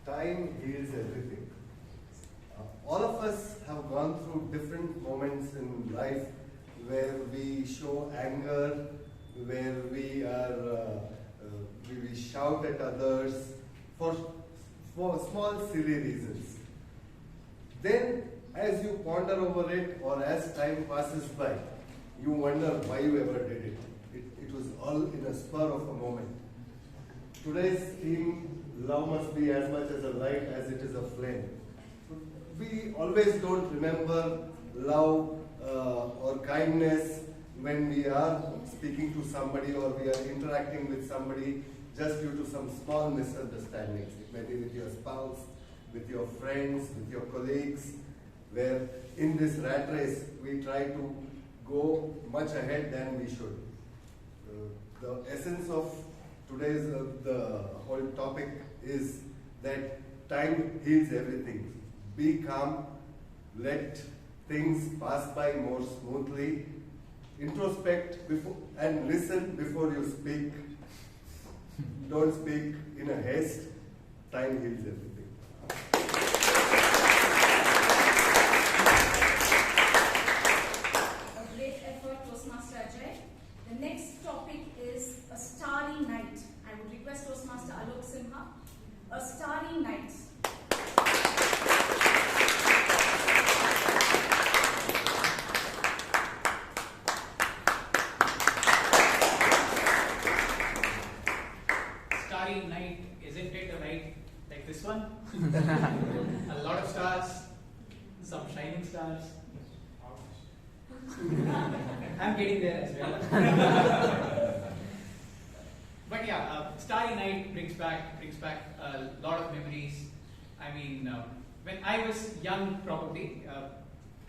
Time heals everything. All of us have gone through different moments in life where we show anger, where we shout at others for small silly reasons. Then, as you ponder over it, or as time passes by, you wonder why you ever did it. It was all in a spur of a moment. Today's theme, love must be as much as a light as it is a flame. We always don't remember love or kindness when we are speaking to somebody or we are interacting with somebody just due to some small misunderstandings. It may be with your spouse, with your friends, with your colleagues, where in this rat race we try to go much ahead than we should. The essence of today's the whole topic is that time heals everything. Be calm, let things pass by more smoothly, introspect before and listen before you speak. Don't speak in a haste. Time heals everything. A great effort, Toastmaster Ajay. The next topic is a starry night. I would request Toastmaster Alok Simha. A starry night. Starry night, isn't it a night like this one? A lot of stars, some shining stars. I'm getting there as well. But yeah, starry night brings back a lot of memories. I mean, when I was young, probably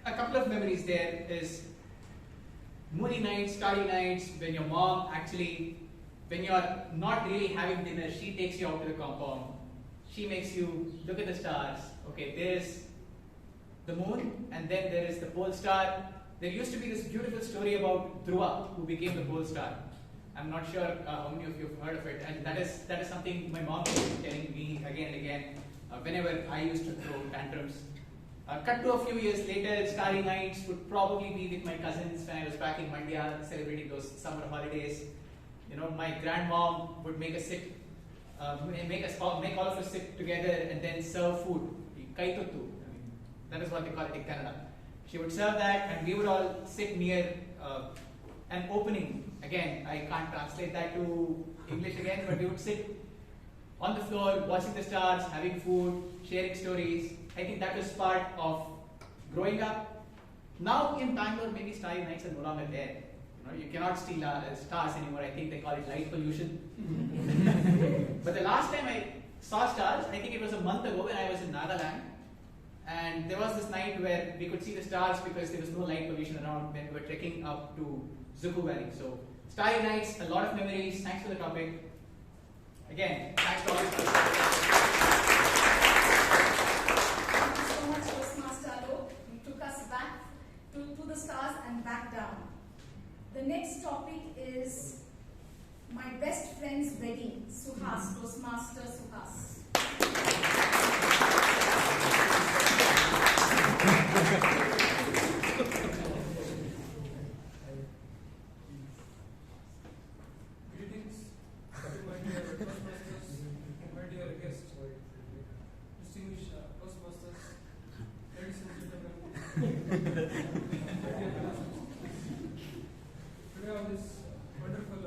a couple of memories there is moody nights, starry nights, when your mom actually, when you're not really having dinner, she takes you out to the compound. She makes you look at the stars. Okay, there's the moon, and then there is the pole star. There used to be this beautiful story about Dhruva, who became the pole star. I'm not sure how many of you have heard of it, and that is something my mom was telling me again and again whenever I used to throw tantrums. Cut to a few years later, starry nights would probably be with my cousins when I was back in Mandya celebrating those summer holidays. You know, my grandmom would make us sit, make all of us sit together and then serve food. Kaituttu, that is what they call it in Canada. She would serve that, and we would all sit near an opening. Again, I can't translate that to English again, but we would sit on the floor, watching the stars, having food, sharing stories. I think that was part of growing up. Now in Bangalore, maybe starry nights are no longer there. You know, you cannot see stars anymore. I think they call it light pollution. But the last time I saw stars, I think it was a month ago when I was in Nagaland. And there was this night where we could see the stars because there was no light pollution around when we were trekking up to Zuku Valley. So, starry nights, a lot of memories. Thanks for the topic. Again, thanks to all of us. Thank you so much, Toastmaster Alok. You took us back to the stars and back down. The next topic is my best friend's wedding. Suhas, Toastmaster Suhas. Greetings to my dear Toastmasters, my dear guests, distinguished Toastmasters, ladies and gentlemen, my dear cousins. Today on this wonderful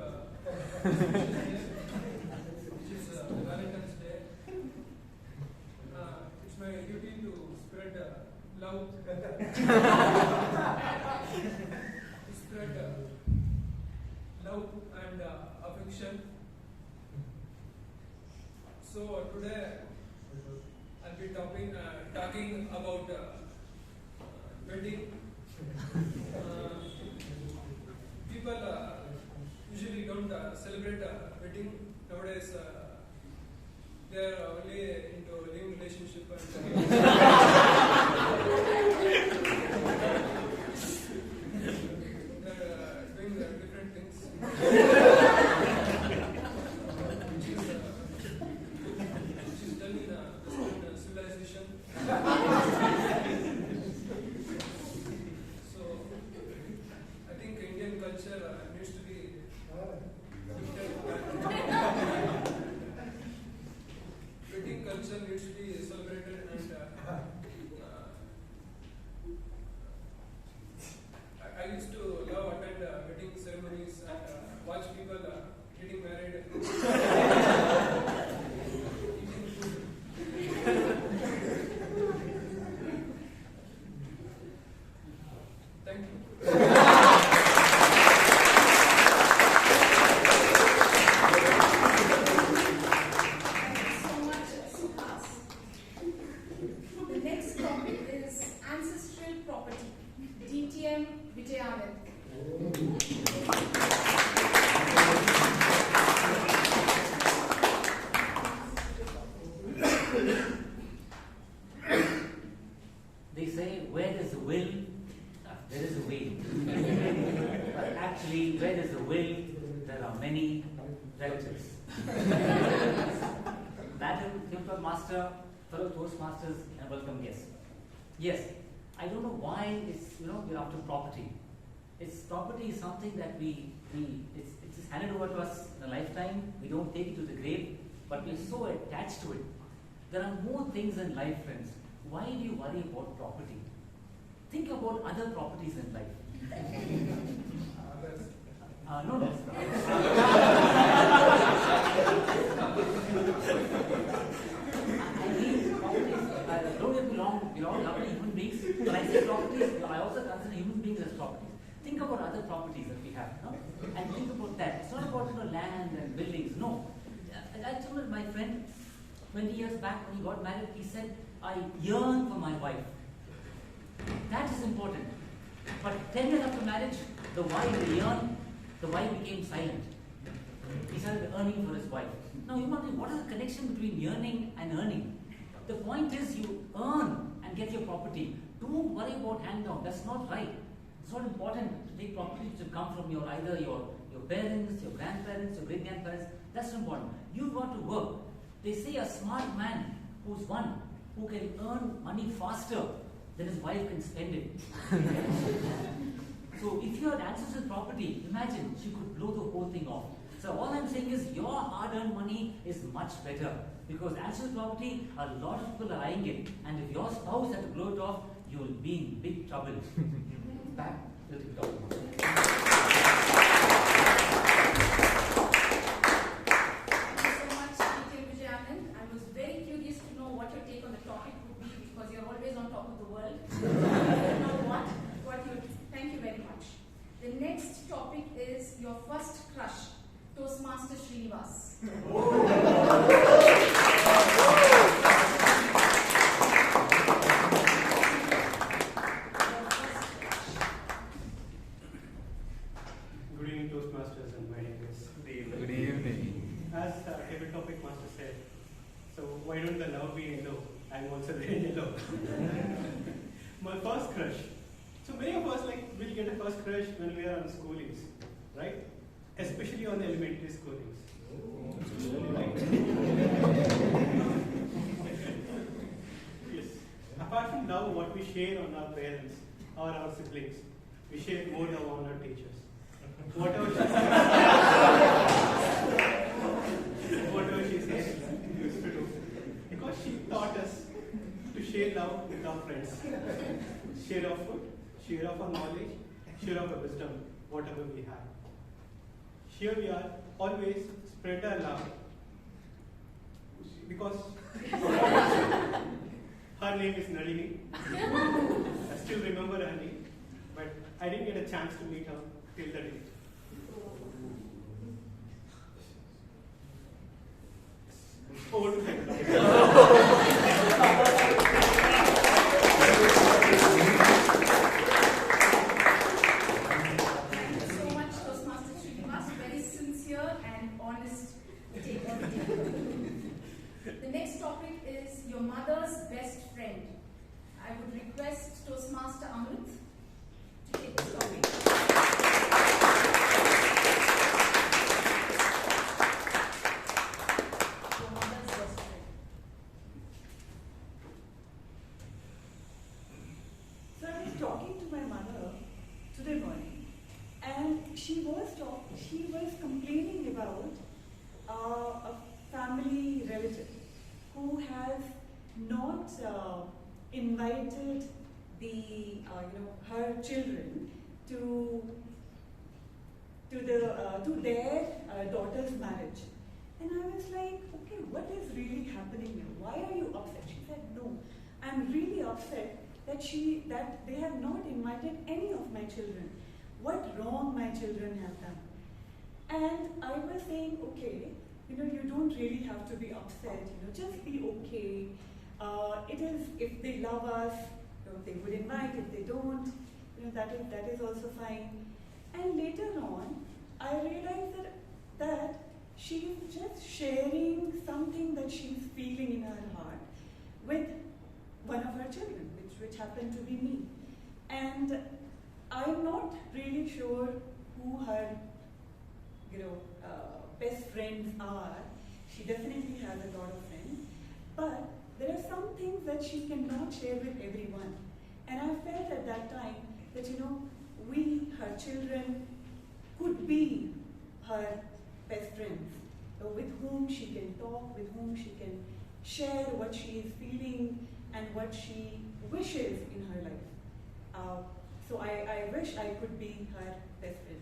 occasion, which is Valentine's Day, it's my duty to spread love, to spread love and affection. So today I'll be talking about wedding. celebrate wedding. Nowadays, they are only into living relationship and they're doing different things. Which is done in Western civilization. So, I think Indian culture needs to be wedding culture needs to be celebrated, and I used to love attend wedding ceremonies and watch people getting married. Eating food. Thank you. They say, where there's a will, there is a way. But actually, where there's a will, there are many relatives. Madam, Kolappan Master, fellow Toastmasters, and welcome guests. Yes, I don't know why we're after property. Property is something that it's just handed over to us in a lifetime. We don't take it to the grave, but we're so attached to it. There are more things in life, friends. Why do you worry about property? Think about other properties in life. No. I mean, properties don't get me wrong, we're all lovely human beings. When I say properties, I also consider human beings as properties. Think about other properties that we have, no? And think about that. It's not about land and buildings, no. I told my friend 20 years back when he got married, he said, I yearn for my wife. That is important. But 10 years after marriage, the wife became silent. He started earning for his wife. Now you wonder, what is the connection between yearning and earning? The point is you earn and get your property. Don't worry about hand down. That's not right. It's not important to take property to come from either your parents, your grandparents, your great grandparents. That's not important. You got to work. They say a smart man who's one who can earn money faster than his wife can spend it. So if you had access to property, imagine she could blow the whole thing off. So all I'm saying is your hard-earned money is much better because access to property, a lot of people are eyeing it, and if your spouse had to blow it off, you will be in big trouble. Back to the topic. Thank you very much. The next topic is your first crush, Toastmaster Srinivas. Good evening, Toastmasters and my neighbors. Good evening. As table topic master said, so why don't the love be yellow? I'm also very yellow. My first crush. So many of us will get a first crush when we are on schoolings, right? Especially on the elementary schoolings. Right? Yes. Apart from love, what we share on our parents or our siblings, we share more love on our teachers. Whatever she says, we used to do. Because she taught us to share love with our friends. Share our food, share of our knowledge, share of our wisdom, whatever we have. Here we are, always spread our love. Because her name is Nalini. I still remember her name, but I didn't get a chance to meet her till the day. Over to Thank you so much, Toastmaster Srinivas. Very sincere not invited her children to their daughter's marriage. And I was like, okay, what is really happening here? Why are you upset? She said, no, I'm really upset that they have not invited any of my children. What wrong my children have done? And I was saying, okay, you don't really have to be upset, just be okay. It is, if they love us, they would invite. If they don't, that is also fine. And later on, I realized that she is just sharing something that she's feeling in her heart with one of her children, which happened to be me. And I'm not really sure who her best friends are. She definitely has a lot of friends, but there are some things that she cannot share with everyone. And I felt at that time that we, her children, could be her best friends, with whom she can talk, with whom she can share what she is feeling and what she wishes in her life. So I wish I could be her best friend.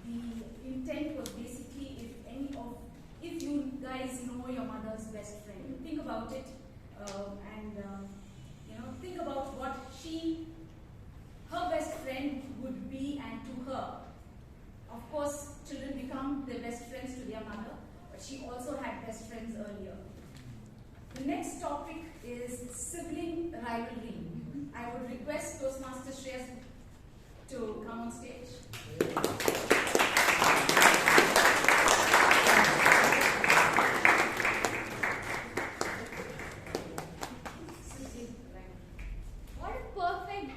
The intent was basically if you guys know your mother's best friend, think about it and think about what her best friend would be and to her. Of course, children become their best friends to their mother, but she also had best friends earlier. The next topic is sibling rivalry. I would request Toastmaster Shreyas to come on stage. What a perfect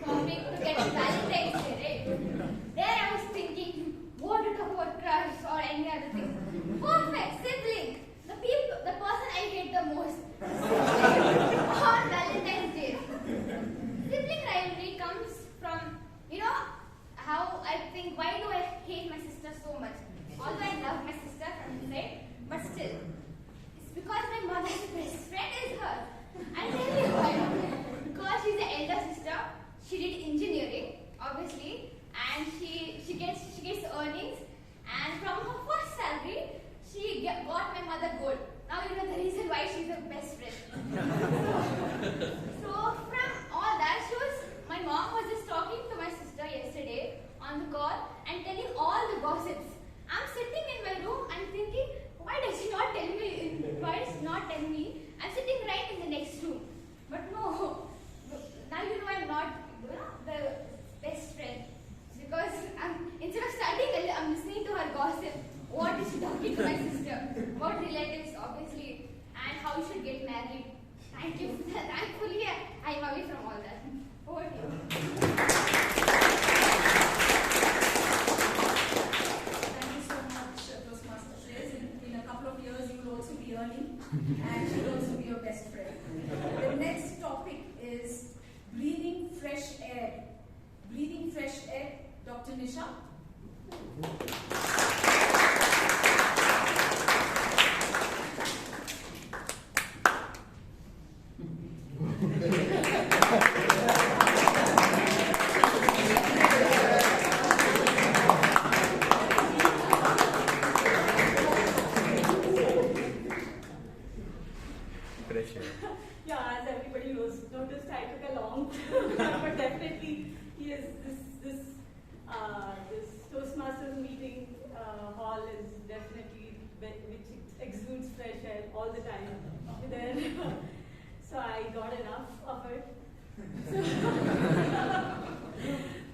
topic to get Valentine's Day, right? There I was thinking, what to talk about crush or any other thing. Perfect, sibling. The person I hate the most. On Valentine's Day. Sibling rivalry comes from, how I think, why do I hate my sister so much? Although I love my sister from inside, but still. It's because my mother's best friend is her. I'll tell you why. Because she's the elder sister. She did engineering, obviously, and she gets earnings, and from her first salary, she got my mother gold. Now you know the reason why she's her best friend. So from all that, my mom was just talking to my sister yesterday on the call and telling all the gossips. I'm sitting in my room and thinking, why does she not tell me? Why does she not tell me? I'm sitting right in the next room. But no, now you know I'm not the best friend. Because instead of studying, I'm listening to her gossip. What is she talking to my sister? About relatives, obviously, and how you should get married. Thank you. Thankfully, I'm away from all that. Over to you. Thank you so much, Toastmaster Shreyas. In a couple of years, you will also be earning, and she will also be your best friend. The next topic is breathing fresh air. Breathing fresh air, Dr. Nisha. Yeah, as everybody knows, noticed I took a long but definitely yes, this Toastmasters meeting hall is definitely which exudes fresh air all the time there. So I got enough of it.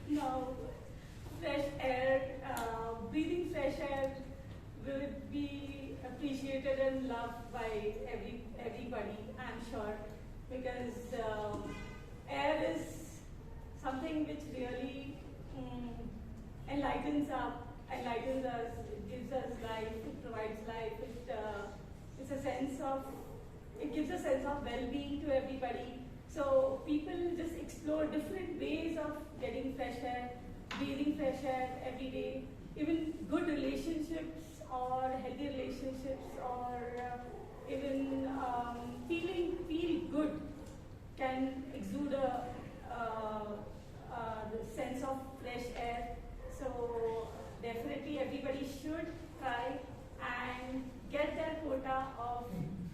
Now, fresh air, breathing fresh air will be appreciated and loved by everybody, I'm sure, because air is something which really enlightens us, it gives us life, it provides life, it gives a sense of well-being to everybody. So people just explore different ways of getting fresh air, breathing fresh air every day. even good relationships or healthy relationships or even feel good can exude the sense of fresh air. So definitely everybody should try and get their quota of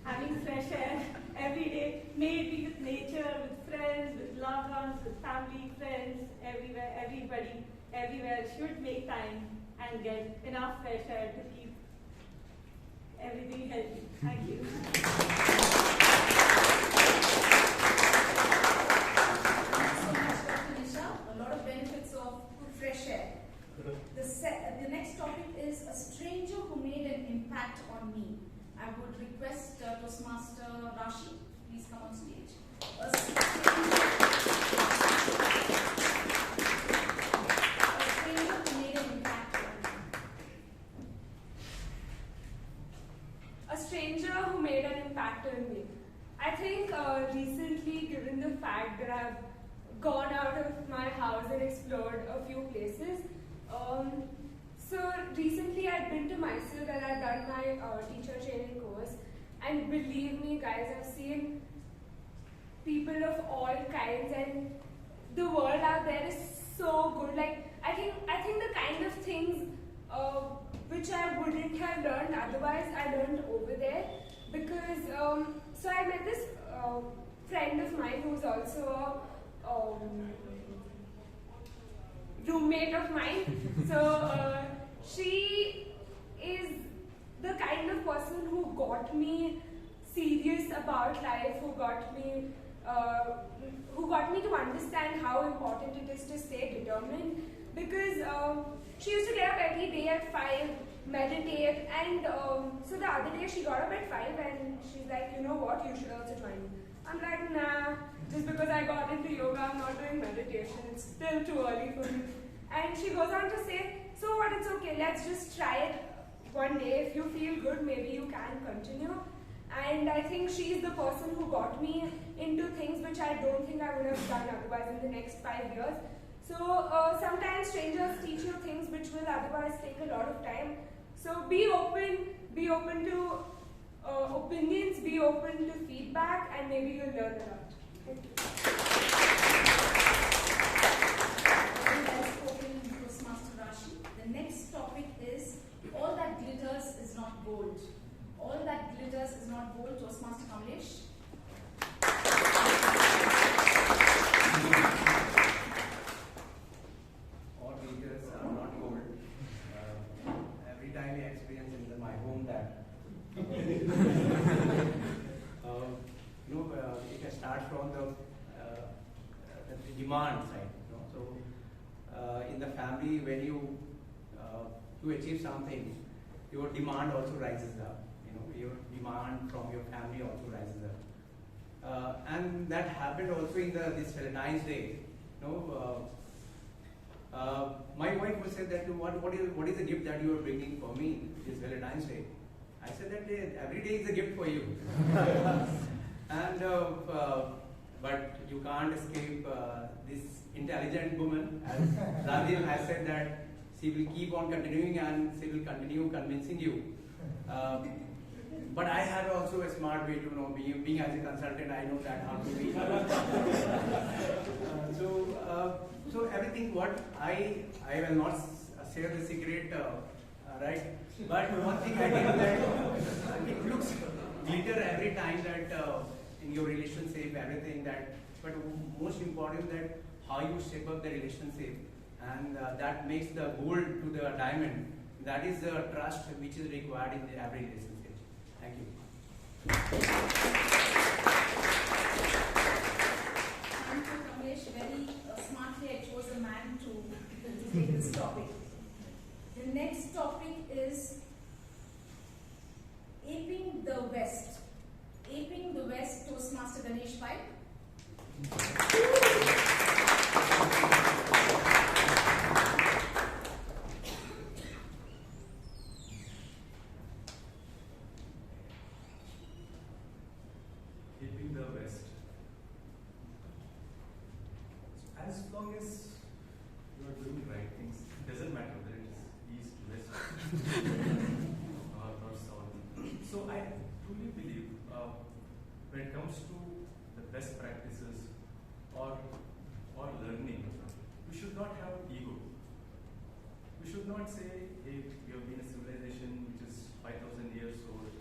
having fresh air every day. May it be with nature, with friends, with loved ones, with family, friends, everywhere. Everybody, everywhere should make time and get enough fresh air to keep everything healthy. Thank you. A lot of benefits of fresh air. The next topic is a stranger who made an impact on me. I would request Toastmaster Rashi, please come on stage. A stranger who made an impact on me. A stranger who made an impact on me. I think recently, given the fact that I've gone out of my house and explored a few places, so recently I'd been to Mysore and I'd done my teacher training course, and believe me guys, I've seen people of all kinds and the world out there is so good. Like I think the kind of things which I wouldn't have learned otherwise, I learned over there, because so I met this friend of mine who's also a roommate of mine. So she is the kind of person who got me serious about life, who got me to understand how important it is to stay determined. Because she used to get up every day at 5, meditate, and so the other day she got up at 5 and she's like, you know what, you should also join me. I'm like, nah, just because I got into yoga, I'm not doing meditation. It's still too early for me. And she goes on to say, so what, it's okay, let's just try it one day. If you feel good, maybe you can continue. And I think she's the person who got me into things which I don't think I would have done otherwise in the next 5 years. So sometimes strangers teach you things which will otherwise take a lot of time. So be open to opinions, be open to feedback, and maybe you'll learn a lot. Thank you. Very well spoken, Toastmaster Rashi. The next topic is all that glitters is not gold. All that glitters is not gold. Toastmaster Kamlesh. All glitters are not gold. Every time I experience in my home that it can start from the demand side. So in the family, when you to achieve something, your demand also rises up. Your demand from your family also rises up, and that happened also in this Valentine's Day. My wife would say that what is the gift that you are bringing for me this Valentine's Day? I said that every day is a gift for you. And but you can't escape this intelligent woman. As Rajdeep has said that she will keep on continuing and she will continue convincing you. But I had also a smart way to being as a consultant, I know that how to be. So everything what I will not share the secret, right? But one thing I did that it looks glitter every time that in your relationship, everything that. But most important that how you shape up the relationship, and that makes the gold to the diamond. That is the trust which is required in every relationship. Thank you. Thank you, Kamlesh. Very smartly I chose a man to take this topic. The next topic is aping the West. Aping the West, Toastmaster Ganesh Pai. Aping the West. As long as you are doing the right things, it doesn't matter whether it is east, when it comes to the best practices or learning, we should not have ego. We should not say, hey, we have been a civilization which is 5,000 years old.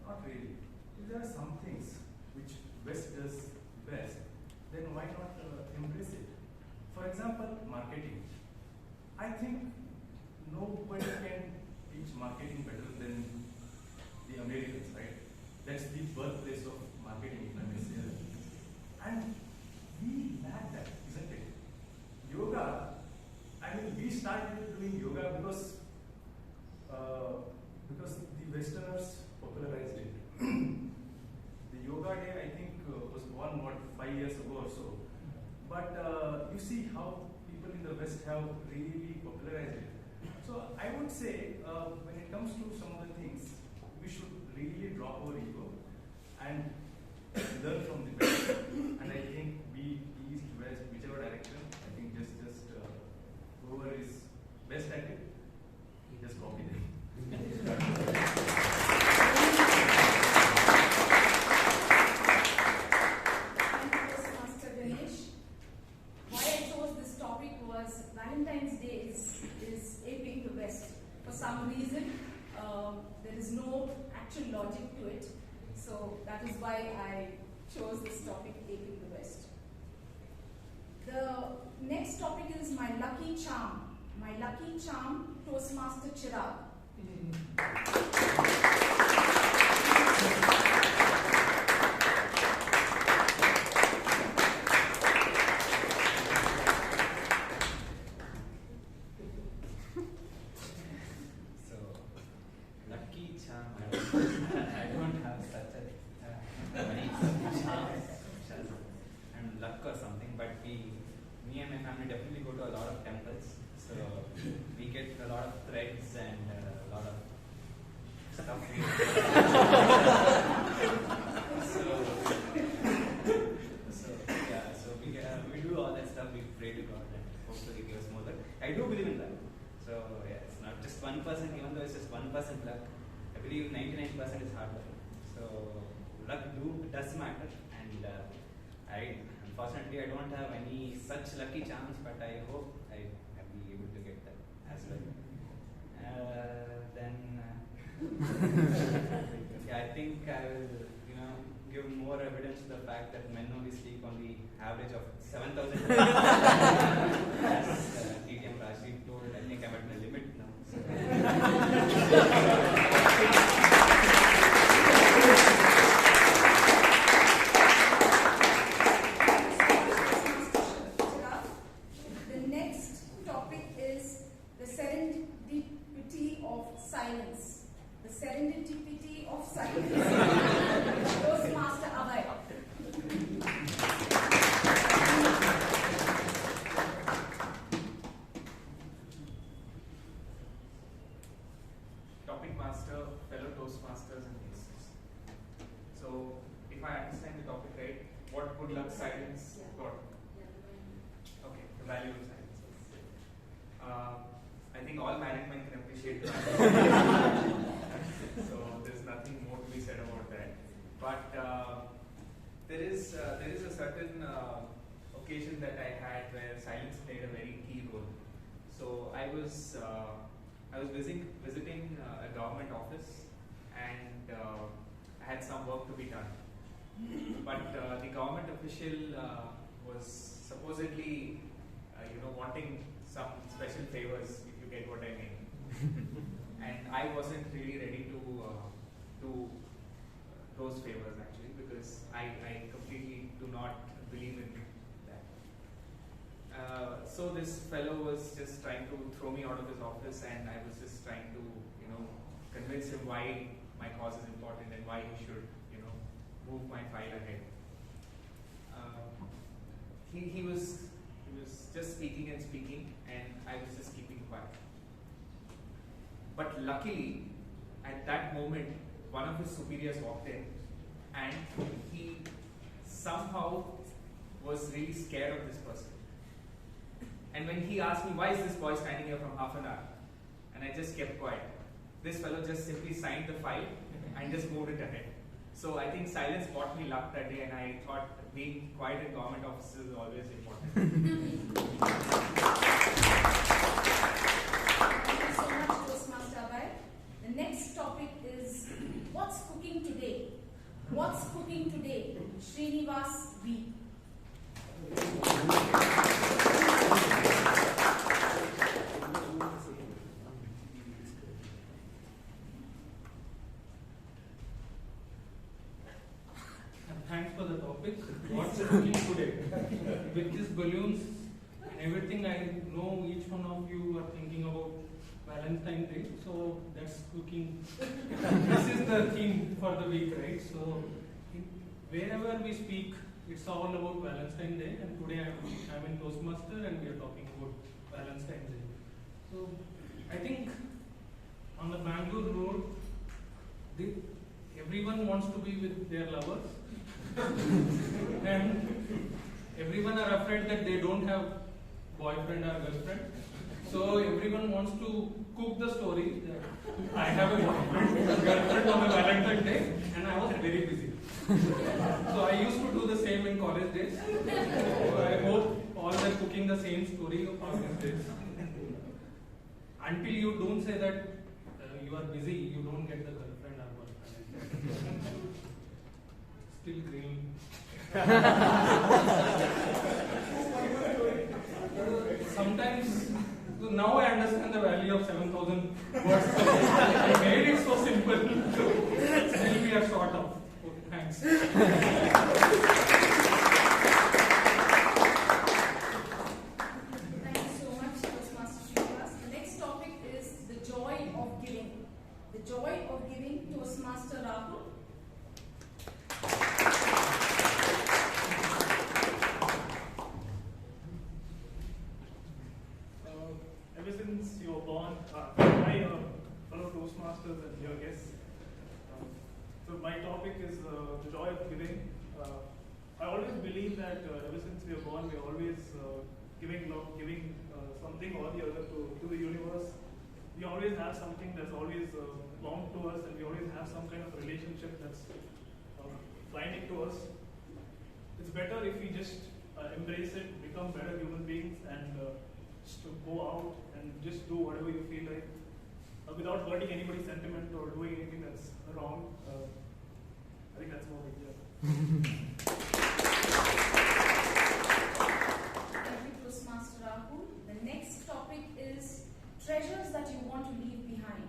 Not really. If there are some things which West does best, then why not embrace it? For example, marketing. I think nobody can teach marketing better than the Americans, right? That's the birthplace of marketing, if I may say that. And we lack that, isn't it? Yoga, I mean, we started doing yoga because the Westerners popularized it. The yoga day, I think, was born, 5 years ago or so. But you see how people in the West have really popularized it. So I would say, when it comes to some of the things, we should really drop our ego and learn from the best. And I think we, East, West, whichever direction, I think just whoever is best at it, just copy them. Valentine's Day is aping the West. For some reason, there is no actual logic to it. So that is why I chose this topic, aping the West. The next topic is my lucky charm. My lucky charm, Toastmaster Chirag. I do believe in luck. So yeah, it's not just 1%, even though it's just 1% luck. I believe 99% is hard luck. So luck does matter, and unfortunately I don't have any such lucky charms, but I hope I'll be able to get that as well. Yeah, I think I will, give more evidence to the fact that men only sleep on the average of 7,000 as TTM Rajdeep told. I think I'm at my limit now. The next topic is the serendipity of silence. The serendipity of silence. Toastmaster Abhay. Topic master, fellow Toastmasters and guests. So, if I understand the topic right, what good luck silence got? Okay, the value of silence. I think all management can appreciate that. So there's nothing more to be said about that. But there is a certain occasion that I had where silence played a very key role. So I was visiting a government office, and I had some work to be done. But the government official was supposedly, wanting some special favors, if you get what I mean. And I wasn't really ready to do those favors actually, because I completely do not believe in that. So this fellow was just trying to throw me out of his office, and I was just trying to, convince him why my cause is important and why he should, move my file ahead. He was just speaking and speaking, and I was just keeping quiet. But luckily, at that moment, one of his superiors walked in, and he somehow was really scared of this person. And when he asked me, why is this boy standing here from half an hour? And I just kept quiet. This fellow just simply signed the file and just moved it ahead. So I think silence brought me luck that day, and I thought being quiet in government offices is always important. Thank you so much, Toastmaster Abhay. The next topic is what's cooking today? What's cooking today? Srinivas B. Thanks for the topic. What's cooking today? With these balloons and everything, I know each one of you are thinking about Valentine's Day, so that's cooking. This is the theme for the week, right? So wherever we speak, it's all about Valentine's Day, and today I'm in Toastmaster and we are talking about Valentine's Day. So I think on the Bangalore road, everyone wants to be with their lovers. And everyone are afraid that they don't have boyfriend or girlfriend. So everyone wants to cook the story that I have a boyfriend or girlfriend on a Valentine's Day, and I was very busy. So I used to do the same in college days. So I hope all are cooking the same story of college days. Until you don't say that you are busy, you don't get the girlfriend or boyfriend. Still green. Sometimes, now I understand the value of 7,000 words. I made it so simple. Still we are short of. Okay, thanks. Thank you so much, Toastmaster Srinivas. The next topic is the joy of giving. The joy of giving, Toastmaster Rahul. Ever since you were born, my fellow Toastmasters and your guests, so my topic is the joy of giving. I always believe that ever since we were born, we are always giving something or the other to the universe. We always have something that's always belonged to us, and we always have some kind of relationship that's binding to us. It's better if we just embrace it, become better human beings, and just to go out and just do whatever you feel like without hurting anybody's sentiment or doing anything that's wrong. I think that's more big. Thank you, Toastmaster Rahul. The next topic is treasures that you want to leave behind.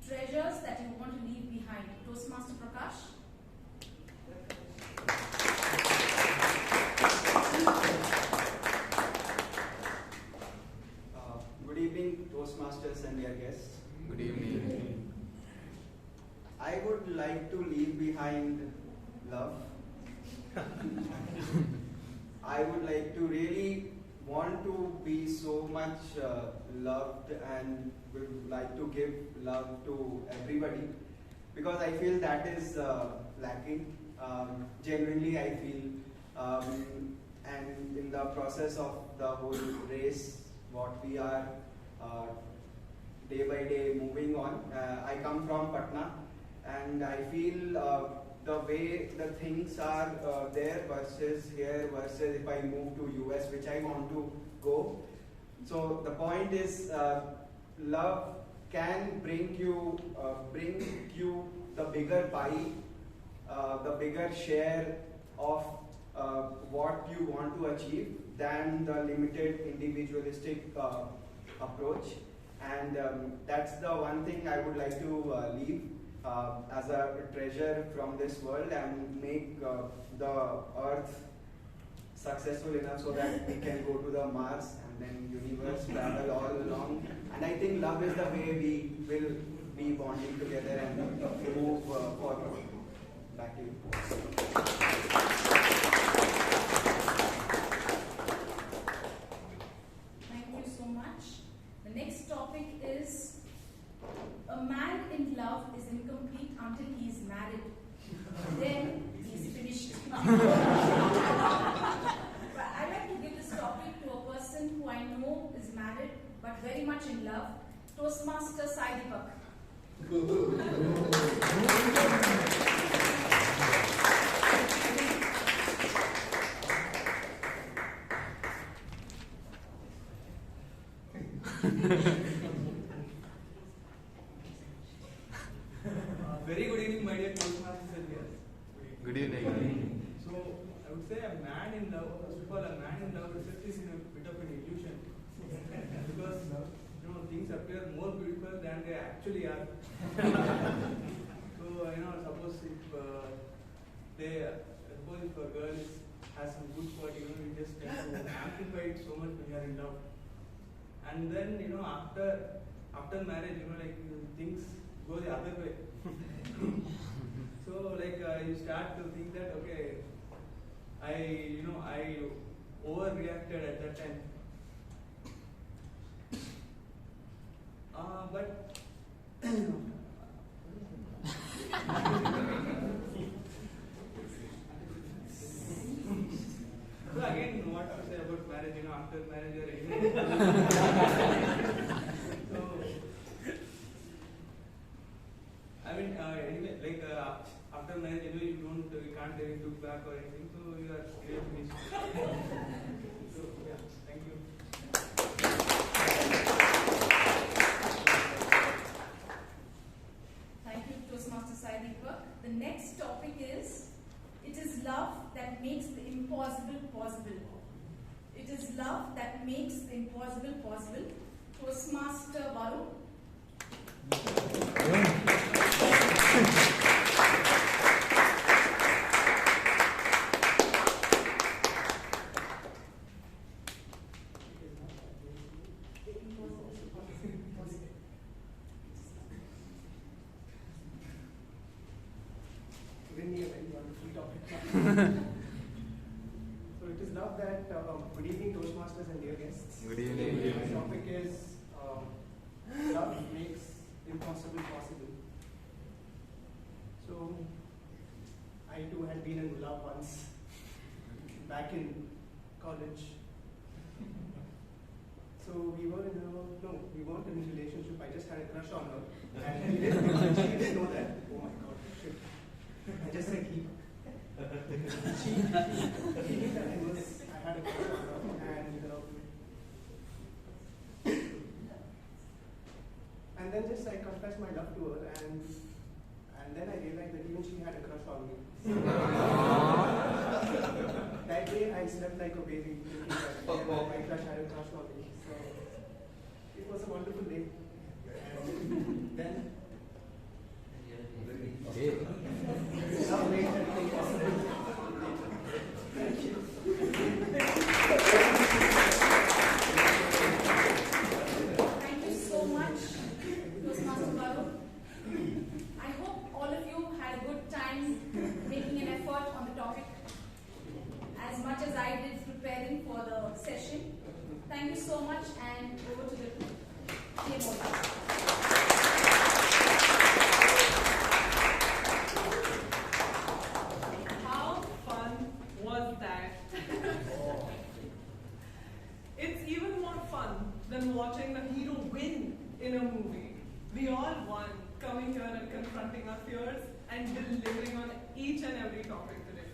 Treasures that you want to leave behind. Toastmaster Prakash. Good evening, Toastmasters and their guests. Good evening. I would like to leave behind love. I would like to really want to be so much loved, and would like to give love to everybody, because I feel that is lacking. Genuinely, I feel, and in the process of the whole race, what we are day by day moving on. I come from Patna, and I feel the way the things are there versus here versus if I move to US, which I want to go. So the point is, love can bring you the bigger pie, the bigger share of what you want to achieve than the limited individualistic approach. And that's the one thing I would like to leave as a treasure from this world, and make the earth successful enough so that we can go to the Mars and then universe, travel all along. And I think love is the way we will be bonding together and move forward. Back to you. Thank you so much. The next topic is a man in love is incomplete until he is married. Then he is finished. But I like to give this topic to a person who I know is married but very much in love. Toastmaster Sai Deepak. Very good evening, my dear Toastmasters and guests. Good evening. So, I would say a man in love, first of all, a man in love itself is in a bit of an illusion. Because, things appear more beautiful than they actually are. So, suppose if a girl has some good quality, you just tend to amplify it so much when you are in love. And then, after marriage, things go the other way. So, you start to think that, okay, I overreacted at that time. But so again, what to say about marriage? After marriage, you're so I mean, anyway, after marriage, you can't look back or anything. So you are finished. So yeah, thank you. Thank you, Toastmaster Deepak. The next topic is, it is love that makes the impossible possible. It is love that makes the impossible possible. Toastmaster Varun. So it is love that, good evening Toastmasters and dear guests. Good evening. My topic is love makes impossible possible. So I too had been in love once, back in college. So we weren't in a relationship, I just had a crush on her. And she didn't know that. Oh my god, shit. I just said he. She knew that I had a crush on her, and then just I confessed my love to her, and then I realized that even she had a crush on me. That day I slept like a baby, thinking that my crush had a crush on me. So it was a wonderful day. And then love made everything possible. Thank you. Thank you so much, Toastmaster Varun. I hope all of you had a good time making an effort on the topic, as much as I did preparing for the session. Thank you so much, and over to the team. How fun was that? It's even more fun than watching the hero win in a movie. We all won, coming here and confronting our fears and delivering on each and every topic today.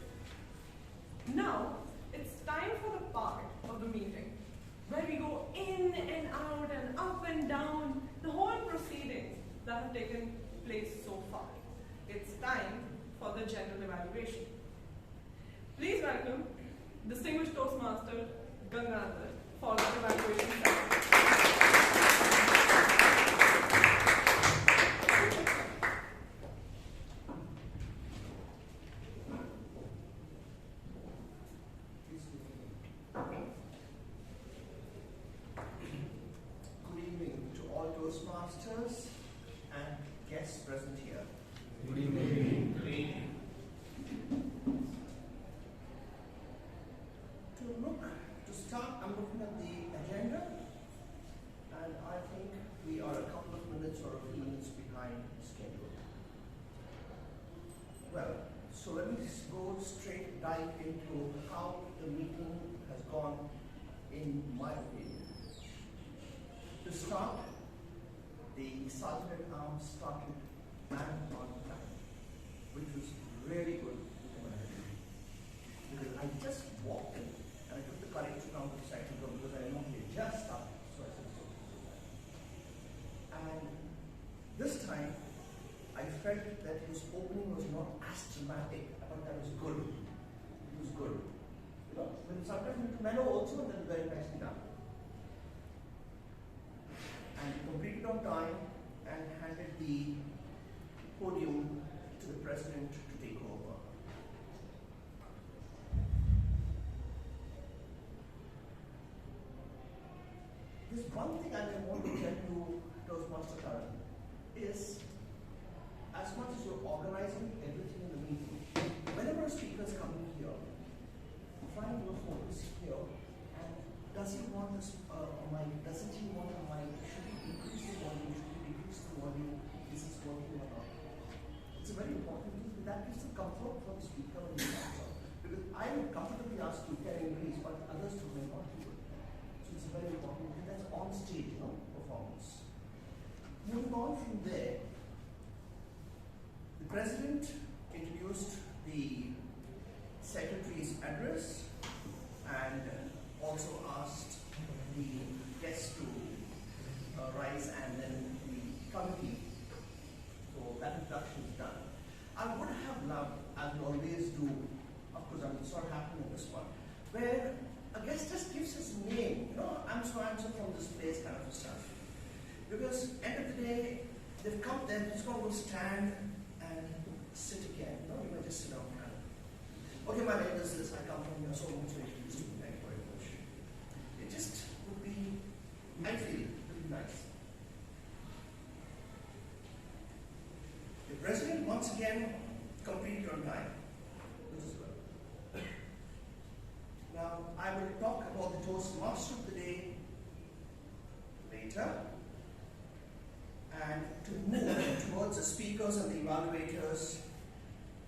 Now, it's time for the part of the meeting where we go in and out and up and down the whole proceedings that have taken place so far. It's time for the general evaluation. Please welcome distinguished Toastmaster Gangaadhar for the evaluation session. Good evening to all Toastmasters and guests present here. Good evening. Good evening. To start, I'm looking at the agenda, and I think we are a couple of minutes or a few minutes behind schedule. Well, so let me just go straight dive into how the meeting has gone in my opinion. To start, the Sergeant at Arms started man on time, which was really good because I just walked in and I took the courage to come to the second room because I know he had just started. So I said, so. felt that his opening was not as dramatic, but that was good. It was good. You know, when sometimes Menon also, and then very nicely done. And completed on time and handed the podium to the president to take over. There's one thing I want to tell you, Toastmaster Taran, is as much as you're organizing everything in the meeting, whenever a speaker is coming here, try and focus here, and does he want this mic? Doesn't he want a mic? Should he increase the volume? Should he decrease the volume? Is this working or not? It's a very important thing. That gives the comfort for the speaker when he answer. Because I would comfortably ask you, can increase, but others who may not do it. So it's a very important thing. That's on stage, performance. Moving on from there, the president introduced the secretary's address and also asked the guests to rise, and then the committee. So that introduction is done. I would have loved, as we always do, of course it's not happening in this one, where a guest just gives his name, I'm so from this place kind of stuff. Because end of the day, they've come there, they're just going to stand and sit again. You might just sit down and okay, my name is this, I come from here, so much very pleased to be. Thank you very much. It just would be, I feel, it would be nice. The president once again completed on time. This is good. Now, I will talk about the Toastmaster of the day later. And to move towards the speakers and the evaluators,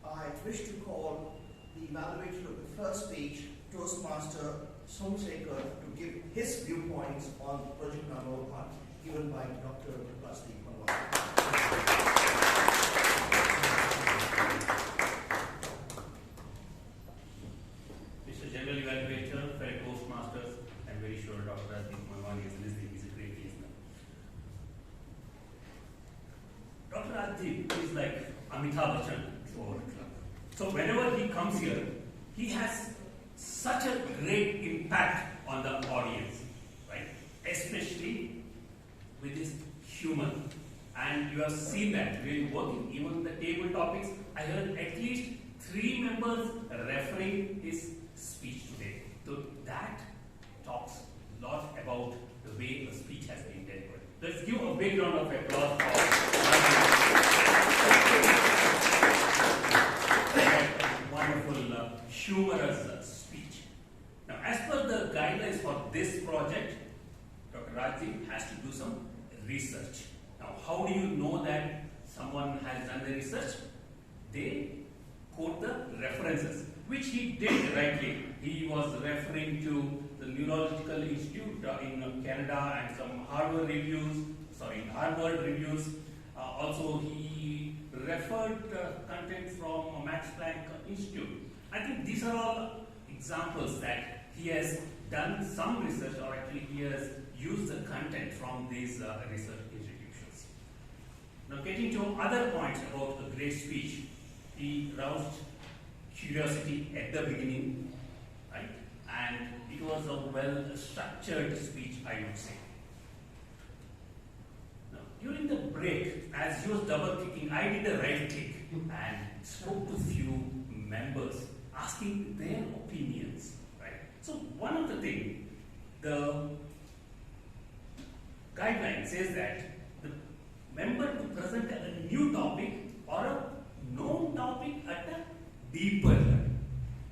I wish to call the evaluator of the first page, Toastmaster Somashekar, to give his viewpoints on project number 1, given by Dr. Rajdeep. Mr. General Evaluator, fellow Toastmasters, I'm very sure Dr. Rajdeep Manwani is listening. He's a great listener. Dr. Rajdeep is like Amitabh Bachchan for the club. So whenever he comes here, he has such a great impact on the audience, right? Especially with his humor. And you have seen that really working. Even the table topics, I heard at least 3 members referring his speech today. So that talks a lot about the way a speech has been delivered. Let's give a big round of applause for wonderful, humorous speech. Now, as per the guidelines for this project, Dr. Rajdeep has to do some research. Now, how do you know that someone has done the research? They quote the references, which he did rightly. He was referring to the Neurological Institute in Canada and some Harvard reviews. Also, he referred content from Max Planck Institute. I think these are all examples that he has done some research, or actually he has used the content from these research institutions. Now, getting to other points about the great speech, he roused curiosity at the beginning, right? And it was a well-structured speech, I would say. Now, during the break, as he was double-clicking, I did a right-click and spoke to few members, asking their opinions, right? So one of the things, the guideline says that the member to present a new topic or a known topic at a deeper level.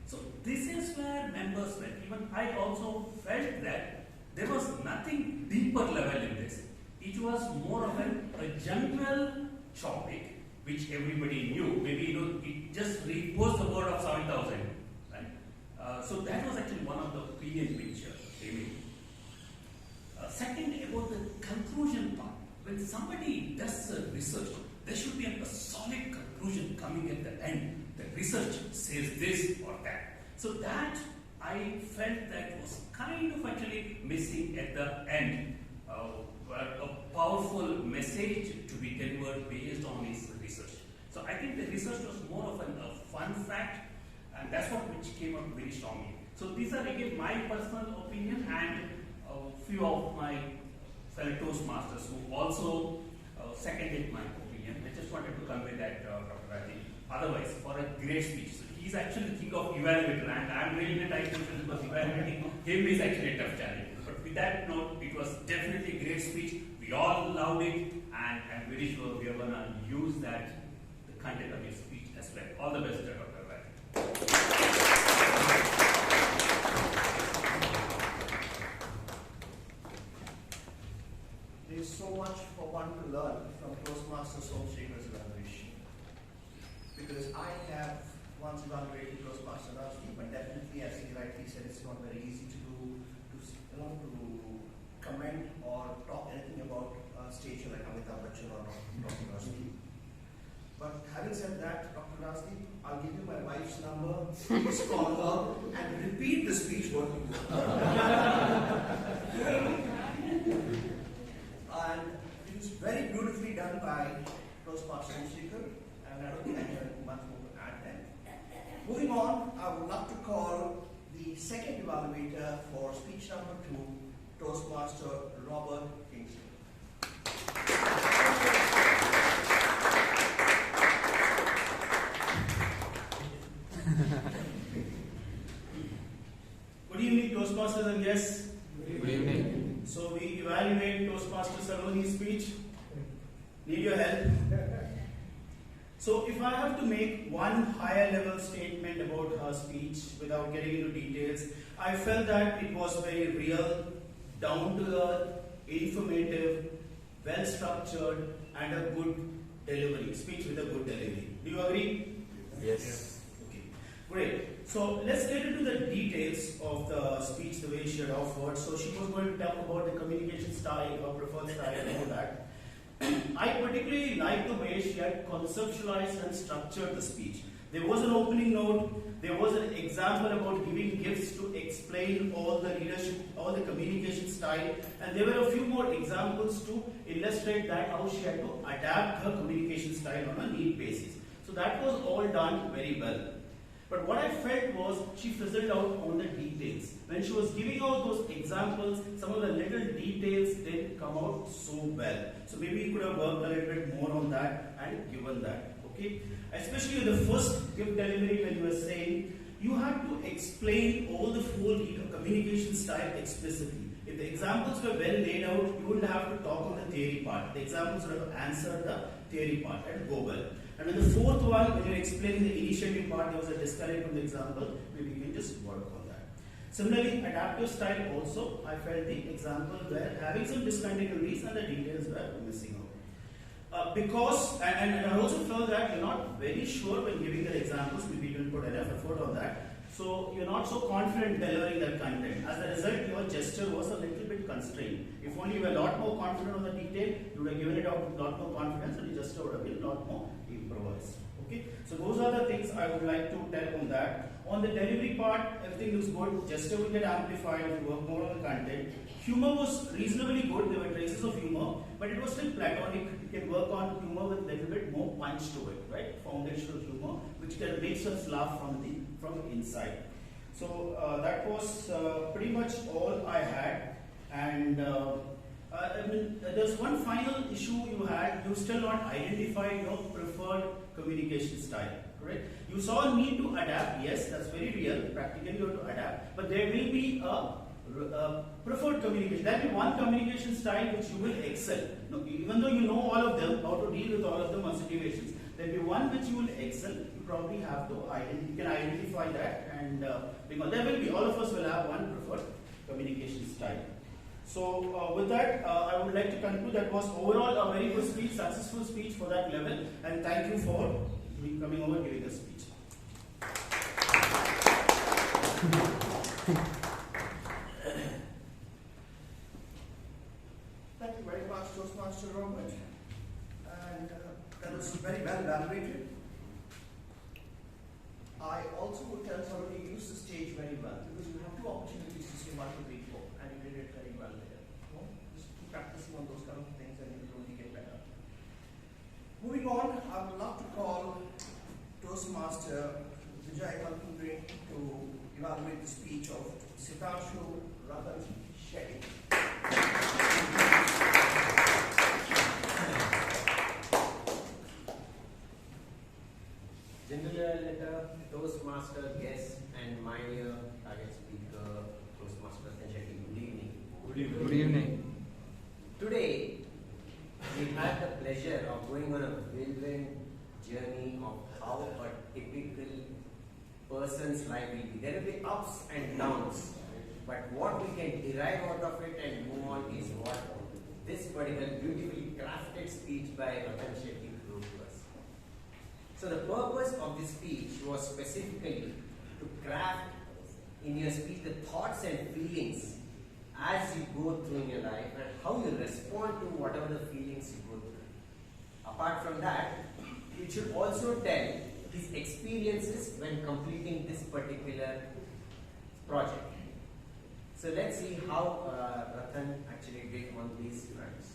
So this is where members went. Even I also felt that there was nothing deeper level in this. It was more of a general topic which everybody knew. Maybe it just reinforced the word of 7,000. Right? So that was actually one of the opinions which came in. Second, about the conclusion part. When somebody does research, there should be a solid conclusion coming at the end. The research says this or that. So that I felt that was kind of actually missing at the end. A powerful message to be delivered based on his research. So I think the research was more of a fun fact, and that's what which came up very strongly. So these are again my personal opinion and a few of my fellow Toastmasters who also seconded my opinion. I just wanted to convey that, Dr. Rajdeep. Otherwise, for a great speech. So he's actually the king of evaluator, and I'm really the type of person because evaluating him is actually a tough challenge. But with that note, it was definitely a great speech. We all loved it, and I'm very sure we are going to use that, the content of your speech as well. All the best, Dr. Rajdeep. There is so much for one to learn from Toastmaster Somashekhar's evaluation. Because I have once evaluated Toastmaster Rajdeep, but definitely, as he rightly said, it's not very easy to do, to comment or talk anything about a stage like Amitabh Bachchan or Dr. Rajdeep. But having said that, Dr. Rajdeep, I'll give you my wife's number. Please call her and repeat the speech what you And it was very beautifully done by Toastmaster Somashekar, and I don't think I have much more to add there. Moving on, I would love to call the second evaluator for speech number 2, Toastmaster Robert Kingsley. Good evening, Toastmasters and guests. Good evening. So we evaluate Toastmaster Saloni's speech. Need your help? So if I have to make one higher level statement about her speech without getting into details, I felt that it was very real, down to earth, informative, well structured, and a good delivery. Speech with a good delivery. Do you agree? Yes. Okay. Great. So let's get into the details of the speech, the way she had offered. So she was going to talk about the communication style, her preferred style, and all that. I particularly liked the way she had conceptualized and structured the speech. There was an opening note, there was an example about giving gifts to explain all the leadership, all the communication style, and there were a few more examples to illustrate that how she had to adapt her communication style on a need basis. So that was all done very well. But what I felt was she fizzled out on the details. When she was giving out those examples, some of the little details didn't come out so well. So maybe you could have worked a little bit more on that and given that. Okay? Especially the first gift delivery when you were saying, you have to explain all the 4 communication style explicitly. If the examples were well laid out, you wouldn't have to talk on the theory part. The examples would have answered the theory part and go well. And in the 4th one, when you're explaining the initiative part, there was a disconnect from the example, maybe you can just work on that. Similarly, adaptive style also, I felt the example where having some discontinuities and the details were missing out. And I also felt that you're not very sure when giving the examples, maybe you didn't put enough effort on that. So you're not so confident delivering that content. As a result, your gesture was a little bit constrained. If only you were a lot more confident on the detail, you would have given it out with a lot more confidence and your gesture would have been a lot more improvised. Okay? So those are the things I would like to tell on that. On the delivery part, everything looks good. Gesture will get amplified if you work more on the content. Humor was reasonably good. There were traces of humor, but it was still platonic. You can work on humor with a little bit more punch to it, right? Foundational humor, which makes us laugh from inside. So that was pretty much all I had. And there's one final issue you had. You still not identified your preferred communication style, correct? You saw a need to adapt. Yes, that's very real. Practically you have to adapt. But there will be a preferred communication. There will be one communication style which you will excel. No, even though you know all of them, how to deal with all of them on situations, there will be one which you will excel. You probably have to you can identify that, and because there will be, all of us will have one preferred communication style. So with that, I would like to conclude that was overall a very good speech, successful speech for that level, and thank you for coming over and giving the speech. Thank you very much, Toastmaster Robert. And that was very well evaluated. I also would tell somebody to use the stage very well, because you have 2 opportunities to say 1, 2, 3, 4, and you did it very well there. Just keep practicing on those kind of things and you'll only get better. Moving on, I would love to call with the speech of Sitanshuratan Shetty. General letter, Toastmaster, guest, and my target speaker, Toastmaster Shetty. Good evening. Good evening. Today, we had the pleasure of going on a whirlwind journey of how a typical person's life will be. There will be ups and downs, but what we can derive out of it and move on is what this particular beautifully crafted speech by Ratan Shetty proved to us. So the purpose of this speech was specifically to craft in your speech the thoughts and feelings as you go through in your life and how you respond to whatever the feelings you go through. Apart from that, it should also tell his experiences when completing this particular project. So let's see how Ratan actually did on these fronts.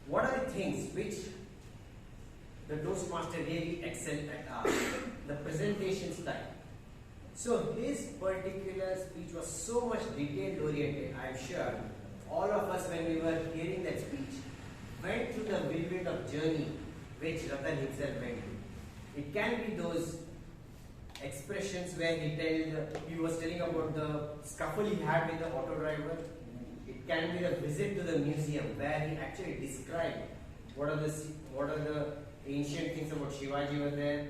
What are the things which the Toastmaster really excelled at? The presentation style. So his particular speech was so much detail oriented. I'm sure all of us, when we were hearing that speech, went through the whirlwind of journey which Ratan himself went through. It can be those expressions where he was telling about the scuffle he had with the auto driver. It can be the visit to the museum where he actually described what are the ancient things about Shivaji were there,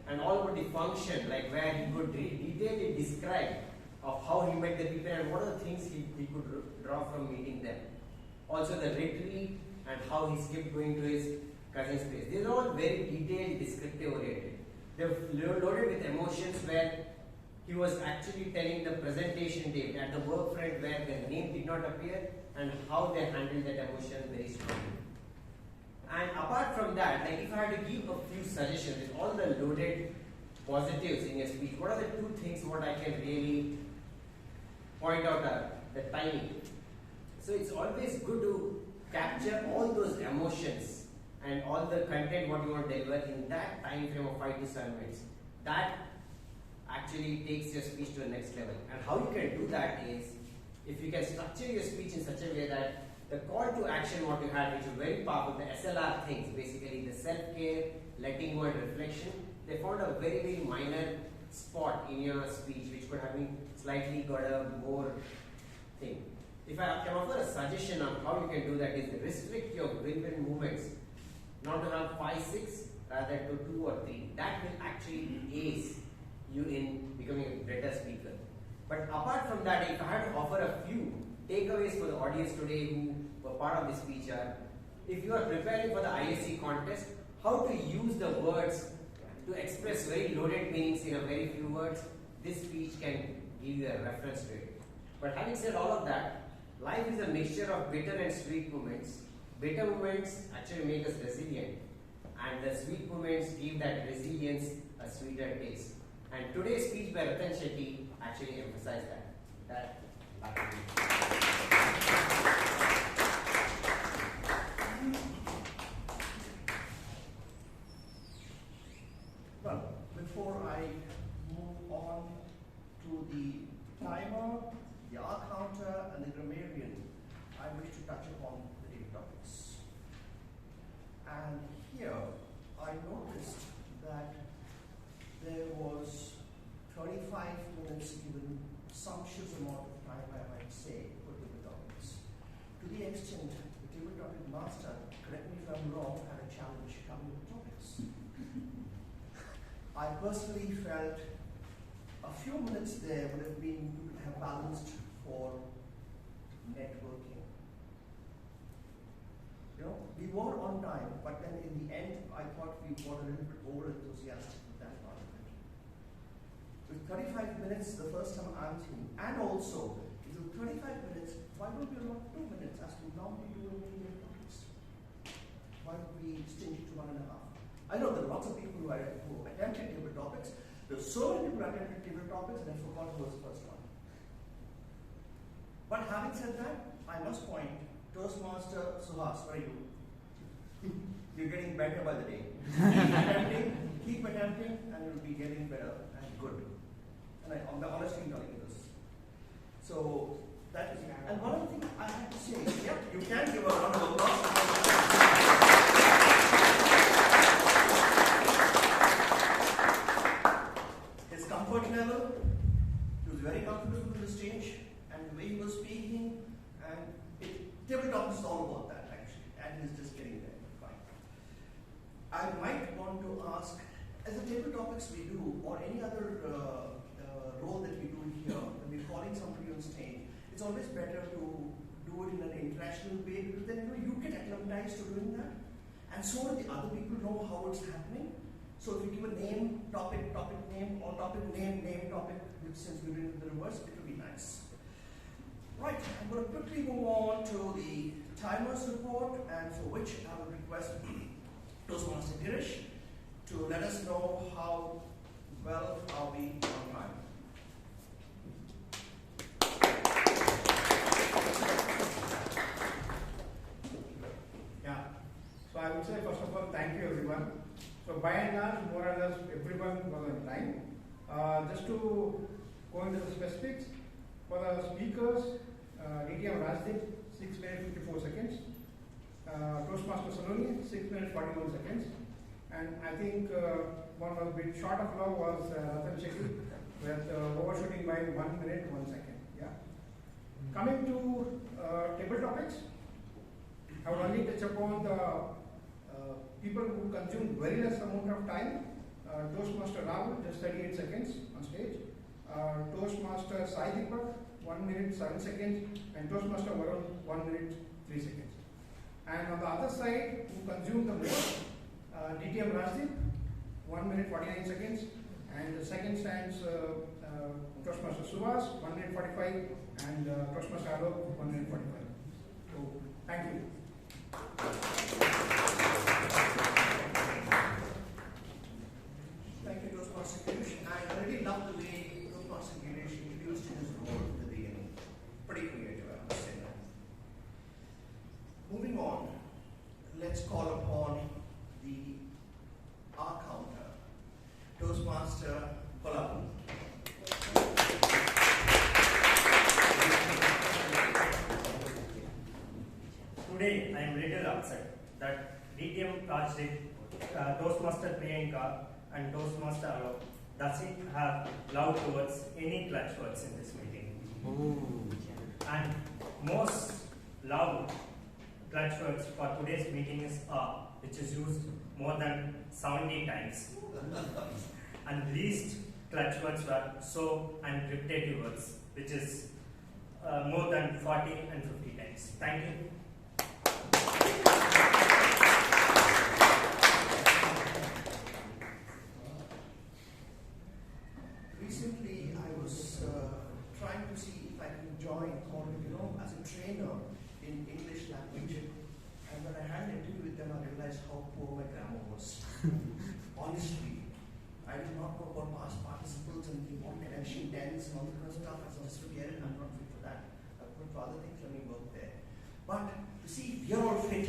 and all about the function, like where he could detailedly describe of how he met the people and what are the things he could draw from meeting them. Also the retreat and how he skipped going to his cousin's place. These are all very detailed, descriptive oriented. They're loaded with emotions where he was actually telling the presentation date at the work front where their name did not appear and how they handled that emotion very strongly. And apart from that, like if I had to give a few suggestions with all the loaded positives in your speech, what are the two things what I can really point out are the timing. So it's always good to capture all those emotions and all the content what you want to deliver in that time frame of 5 to 7 minutes. That actually takes your speech to the next level. And how you can do that is, if you can structure your speech in such a way that the call to action what you had, which is very powerful, the SLR things, basically the self-care, letting go and reflection, they found a very, very minor spot in your speech which could have been slightly got a more thing. If I can offer a suggestion on how you can do that is restrict your whirlwind movements, not to have 5, 6, rather to 2 or 3. That will actually ace you in becoming a better speaker. But apart from that, if I had to offer a few takeaways for the audience today who were part of this speech are, if you are preparing for the ISC contest, how to use the words to express very loaded meanings in a very few words, this speech can give you a reference to it. But having said all of that, life is a mixture of bitter and sweet moments. Bitter moments actually make us resilient, and the sweet moments give that resilience a sweeter taste. And today's speech by Ratan Shetty actually emphasized that. Well, before I move on to the timer, the R counter, and the grammarian, I wish to touch upon the daily topics. And here, I noticed that there was 35 minutes given, sumptuous amount of time, I might say, for daily topics. To the extent the table topic master, correct me if I'm wrong, had a challenge coming with topics. I personally felt a few minutes there would have balanced for networking. You know, we were on time, but then in the end, I thought we got a little bit over enthusiastic with that part of it. With 35 minutes, the first time I'm thinking, and also, if with 35 minutes, why don't we not 2 minutes as we normally do in Indian topics? Why don't we stingy to 1.5? I know there are lots of people who attempted table topics. There's so many people who attempted table topics, and I forgot who was the first one. But having said that, I must point, Toastmaster Suhas, where are you? You're getting better by the day. Keep attempting, and you'll be getting better and good. And I'm honestly telling you this. So that is, and one other thing I have to say, yep, you can give a round of applause. His comfort level, he was very comfortable with the stage, and the way he was speaking, and tabletop is all about that actually, and he's just getting there. Fine. I might want to ask, as the table topics we do, or any other role that we do here, when we're calling somebody on stage, it's always better to do it in an international way, because then you get acclimatized to doing that, and so do the other people know how it's happening. So if you give a name, topic, name, or topic, name, topic, which since we're doing the reverse, it will be nice. Right, I'm going to quickly move on to the timers report, and for which I would request Toastmaster Girish to let us know how well are we on time. Yeah, so I would say first of all, thank you everyone. So by and large, more or less everyone was on time. Just to go into the specifics, for the speakers, DTM Rajdeep, 6 minutes 54 seconds. Toastmaster Saloni, 6 minutes 41 seconds. And I think one was a bit short of love was Shetty, with overshooting by 1 minute 1 second. Yeah. Coming to table topics, I would only touch upon the people who consumed very less amount of time. Toastmaster Rahul, just 38 seconds on stage. Toastmaster Sai Deepak, 1 minute 7 seconds. And Toastmaster Varun, 1 minute 3 seconds. And on the other side, who consumed the most, DTM Rajdeep, 1 minute 49 seconds. And the second stands Toastmaster Subhas, 1 minute 45. And Toastmaster Alok, 1 minute 45. So, thank you. Thank you, Toastmaster Girish. I really love the way Toastmaster Girish introduced his role at the beginning. Pretty creative, I must say that. Moving on, let's call upon our counter, Toastmaster Kolappan. Today I am little upset that DTM Rajdeep, Toastmaster Priyanka and Toastmaster Alok doesn't have love towards any clutch words in this meeting. Ooh. And most loved clutch words for today's meeting is which is used more than 70 times. And least clutch words were so and repetitive words, which is more than 40 and 50 times. Thank you. Recently, I was trying to see if I can join, or as a trainer in English language. And when I had an interview with them, I realized how poor my grammar was. Honestly, I did not know about past participles and the connection tense and all that kind of stuff. I said, just forget it, I'm not fit for that. I'm fit for other things, let me work there. But to see if you're all fit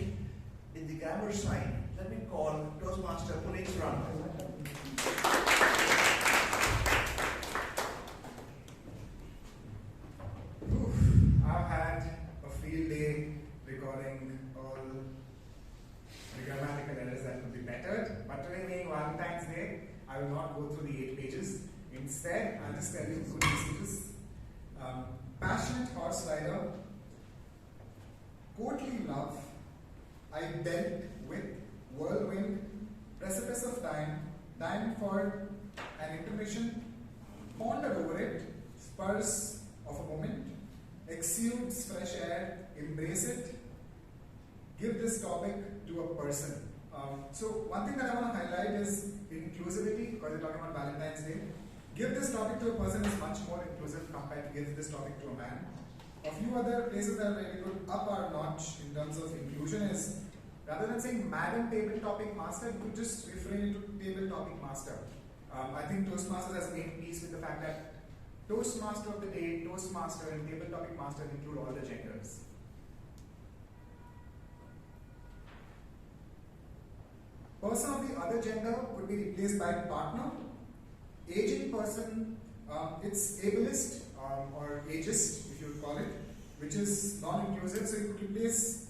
in the grammar side, let me call Toastmaster Puneeth Suraana. I've had a field day recording all the grammatical errors that could be bettered, but today being Valentine's Day, I will not go through the 8 pages. Instead, I'll just tell you 2 messages. Passionate horse rider, courtly love, I dealt with whirlwind, precipice of time for an intermission, ponder over it, spurs of a moment, exudes fresh air, embrace it, give this topic to a person. So one thing that I want to highlight is inclusivity, because we're talking about Valentine's Day. Give this topic to a person is much more inclusive compared to give this topic to a man. A few other places that are really good up our notch in terms of inclusion is, rather than saying Madam Table Topic Master, you could just refrain it to Table Topic Master. I think Toastmasters has made peace with the fact that Toastmaster of the Day, Toastmaster, and Table Topic Master include all the genders. Person of the other gender could be replaced by partner. Aging person It's ableist or ageist, if you would call it, which is non-inclusive. So you could replace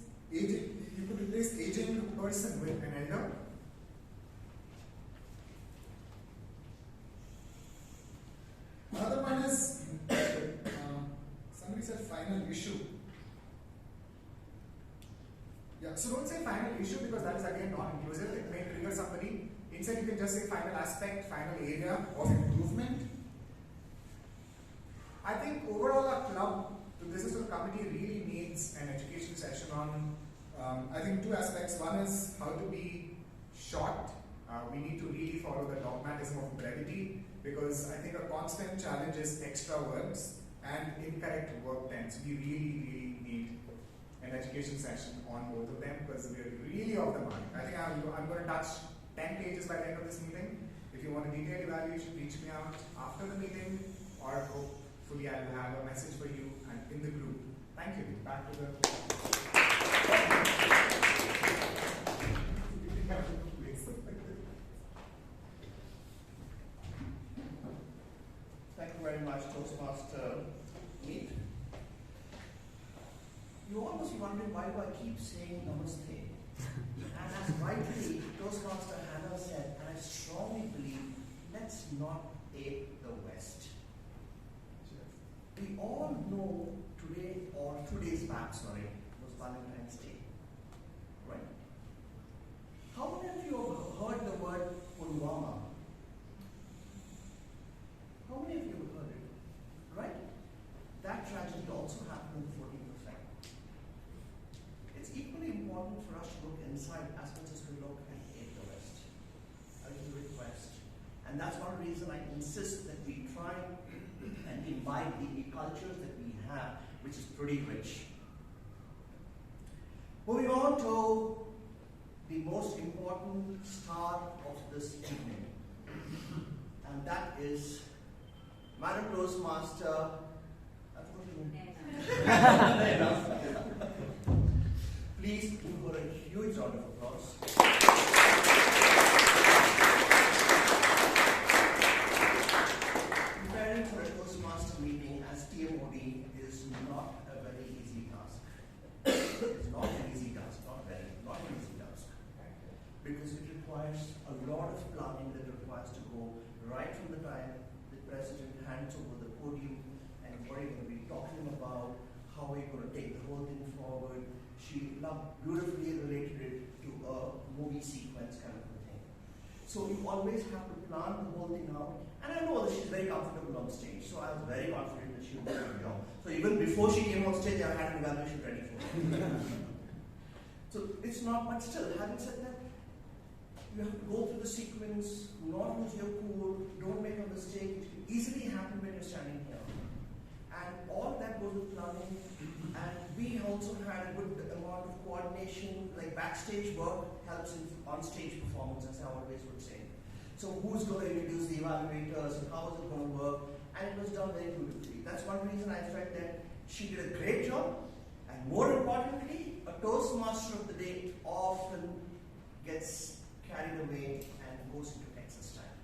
aging person with an elder. Another one is somebody said final issue. Yeah, so don't say final issue because that is again non-inclusive. It may trigger somebody. Instead, you can just say final aspect, final area of improvement. I think overall our club, the business of the committee really needs an education session on, I think, two aspects. One is how to be short. We need to really follow the dogmatism of brevity because I think a constant challenge is extra words and incorrect work tense. We really need an education session on both of them because we're really off the mark. I think I'm going to touch 10 pages by the end of this meeting. If you want a detailed evaluation, reach me out after the meeting or hopefully I will have a message for you and in the group. Thank you. Back to the... Thank you very much, Toastmaster Meet. You all must be wondering why do I keep saying namaste? And as rightly Toastmaster Hannah said, and I strongly believe, let's not ape the West. We all know today, or 2 days back, sorry, was Valentine's Day. Right? How many of you have heard the word Pulwama? How many of you have heard it? Right? That tragedy also happened on the 14th of February. It's equally important for us to look inside as much as we look at the West. A little bit West. And that's one reason I insist that we try and imbibe the cultures that we have, which is pretty rich. Moving on to the most important star of this evening. And that is Madam Toastmaster. Please give her a huge round of applause. Preparing for a Toastmaster meeting as TMOD is not a very easy task. It's not an easy task, not an easy task. Because it requires a lot of planning that requires to go right from the time the President hands over the podium and what are you going to be talking about, how are you going to take the whole thing forward. She beautifully related it to a movie sequence kind of a thing. So you always have to plan the whole thing out. And I know that she's very comfortable on stage, so I was very confident that she would do her job. So even before she came on stage, I had an evaluation ready for her. So it's not, but still, having said that, you have to go through the sequence, not lose your cool, don't make a mistake. It can easily happen when you're standing here. And all that goes with planning. And we also had a good amount of coordination, like backstage work helps in on-stage performance, as I always would say. So who's going to introduce the evaluators and how is it going to work? And it was done very beautifully. That's one reason I felt that she did a great job. And more importantly, a Toastmaster of the day often gets carried away and goes into excess time.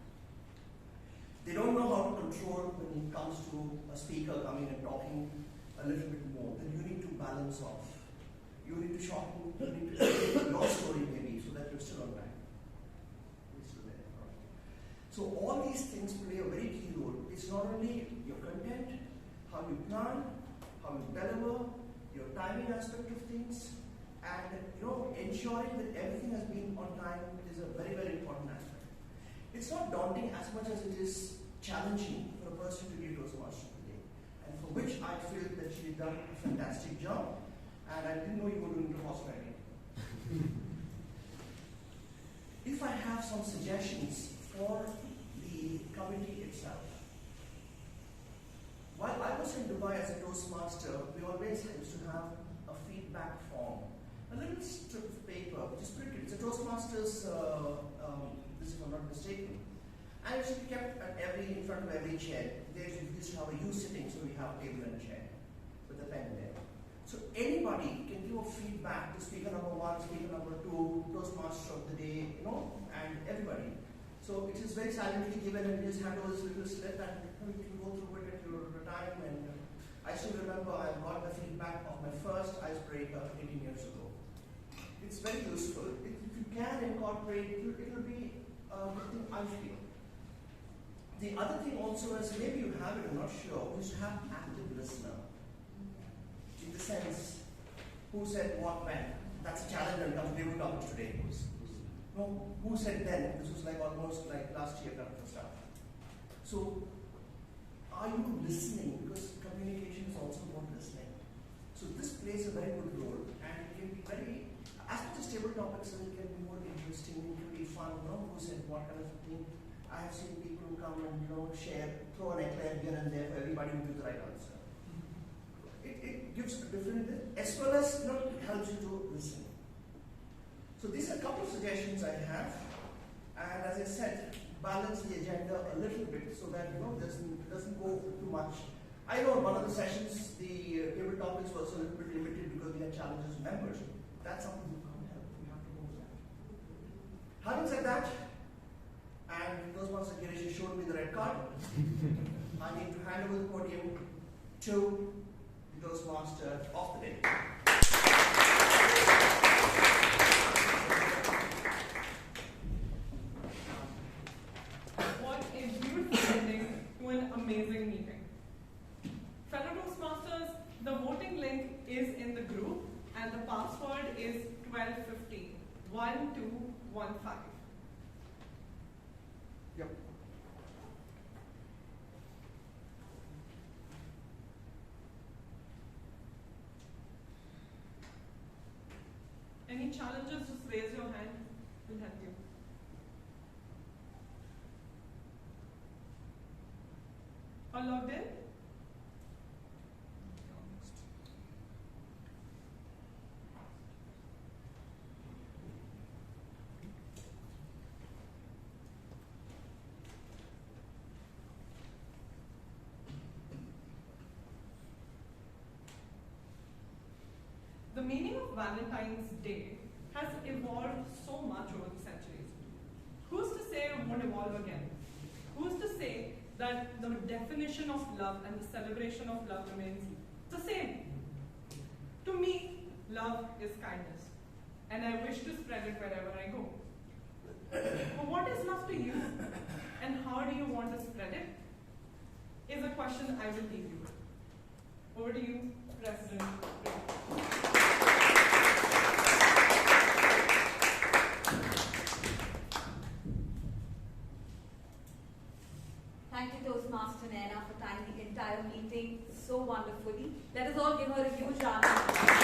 They don't know how to control when it comes to a speaker coming and talking a little bit more. Then you need to balance off. You need to shorten, you need to take your story maybe so that you're still on time. You're still there. Right? So all these things play a very key role. It's not only your content, how you plan, how you deliver, your timing aspect of things, and ensuring that everything has been on time is a very, very important aspect. It's not daunting as much as it is challenging for a person to be a Toastmaster today, and for which I feel that she's done a fantastic job, and I didn't know you were doing the horse riding. If I have some suggestions for the committee itself, while I was in Dubai as a Toastmaster, we always used to have a feedback form. A little strip of paper, which is pretty good. It's a Toastmasters, this if I'm not mistaken. And it should be kept in front of every chair. There you used to have a U sitting, so we have a table and a chair with a pen there. So anybody can give a feedback to speaker number 1, speaker number 2, Toastmaster of the day, and everybody. So it is very silently given, and we just hand over this little slip and go through it at your time. And I still remember I got the feedback of my first icebreaker 18 years ago. It's very useful. If you can incorporate it, it will be a good thing, I feel. The other thing also is, maybe you have it, I'm not sure, we should have active listener. In the sense, who said what when? That's a challenge when it comes to table topics today. No, who said then? This was like almost like last year kind of stuff. So, are you listening? Because communication is also about listening. So this plays a very good role, and it can be very, as much as table topics, it can be more interesting, it can be fun, you know, who said what kind of thing. I have seen people who come and, you know, share, throw an eclair here and there for everybody to give the right answer. It gives a different, as well as, you know, it helps you to listen. So these are a couple of suggestions I have, and as I said, balance the agenda a little bit so that, you know, it doesn't go too much. I know in one of the sessions the table topics was a little bit limited because we had challenges with members. That's something we can't help. We have to go with that. Having said that, and Toastmaster Girish showed me the red card, I need to hand over the podium to the Toastmaster of the day. What a beautiful ending to an amazing meeting. Fellow Toastmasters, the voting link is in the group and the password is 1250 1215. Yep. Any challenges, just raise your hand. We'll help you. All logged in? The meaning of Valentine's Day has evolved so much over the centuries. Who's to say it won't evolve again? Who's to say that the definition of love and the celebration of love remains the same? To me, love is kindness, and I wish to spread it wherever I go. But what is love to you, and how do you want to spread it, is a question I will leave you with. Over to you, President Priyanka. Thank you, Toastmaster Naina, for tying the entire meeting so wonderfully. Let us all give her a huge round of applause.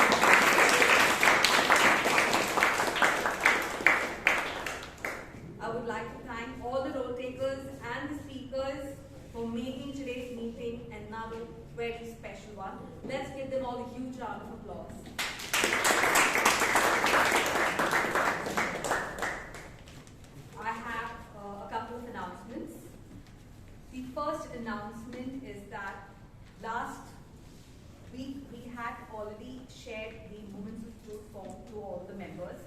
I would like to thank all the role takers and the speakers for making today's meeting another very special one. Let's give them all a huge round of applause. I have a couple of announcements. The first announcement is that last week we had already shared the Moments of Truth form to all the members.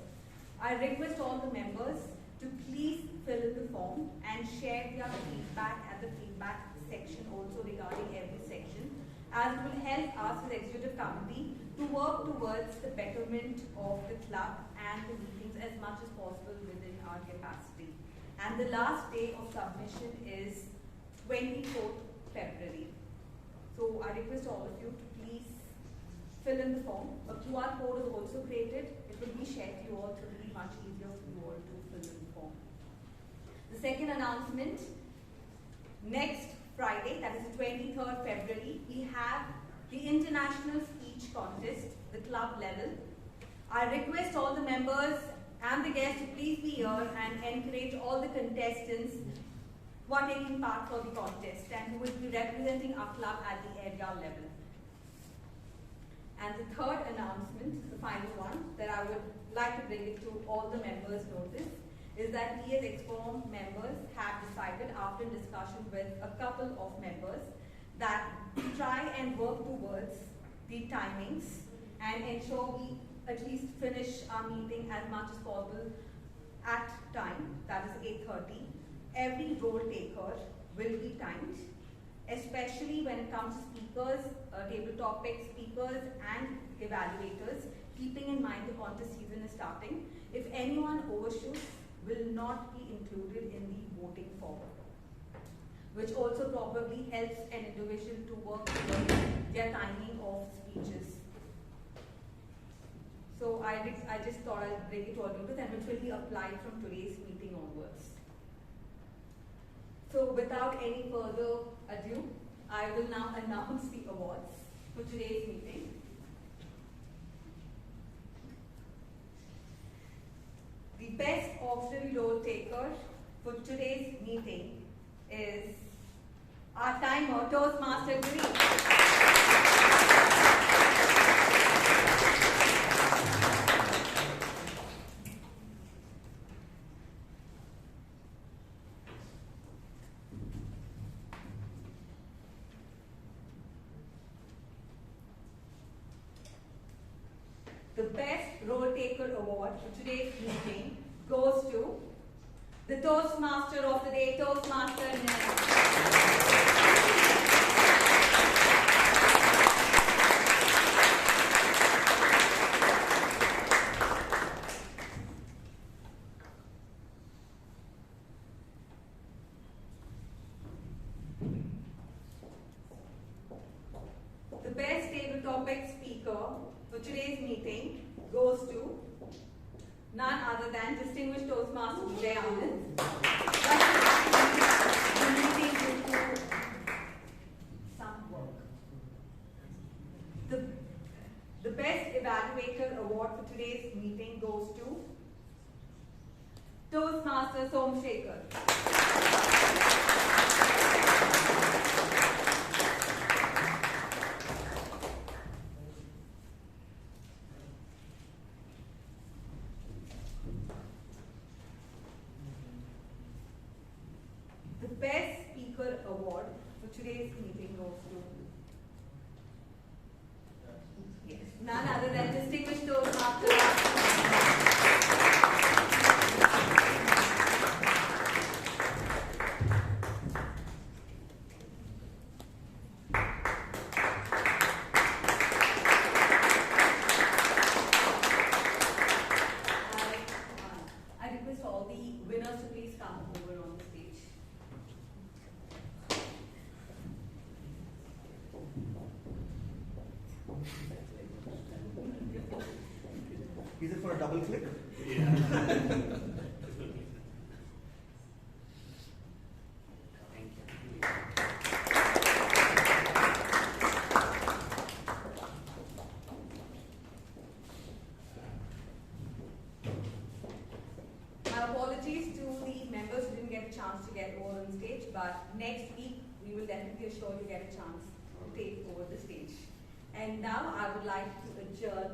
I request all the members to please fill in the form and share their feedback at the feedback section also regarding every section, as it will help us as Executive Committee to work towards the betterment of the club and the meetings as much as possible within our capacity. And the last day of submission is 24th February. So I request all of you to please fill in the form. A QR code is also created. It will be shared to you all, so it will be much easier for you all to fill in the form. The second announcement, next Friday, that is the 23rd February, we have the International Speech Contest, the club level. I request all the members and the guests to please be here and encourage all the contestants who are taking part for the contest and who will be representing our club at the area level. And the third announcement, the final one, that I would like to bring it to all the members' notice, is that we as EXCOM members have decided, after discussion with a couple of members, that we try and work towards the timings and ensure we at least finish our meeting as much as possible at time, that is 8:30. Every role taker will be timed. especially when it comes to speakers, table topics, speakers and evaluators, keeping in mind the contest season is starting. If anyone overshoots, will not be included in the voting form, which also probably helps an individual to work towards their timing of speeches. So I just thought I'll bring it to all notice, and which will be applied from today's meeting onwards. So without any further ado, I will now announce the awards for today's meeting. The best auxiliary role taker for today's meeting is our timer, Toastmaster Girish. The best role taker award for today's meeting goes to the Toastmaster of the day, Toastmaster Naina. The best table topic speaker for today's meeting goes to none other than distinguished Toastmaster Vijay. The meeting due to some work. The best evaluator award for today's meeting goes to Toastmaster Somashekar. Best Speaker Award for today's meeting goes to none other than distinguished Toastmaster. I request all the winners to please come over on the stage. Is it for a double click? Yeah. My apologies to the members who didn't get a chance to get over on stage, but next week we will definitely assure you get a chance to take over the stage. And now I would like to adjourn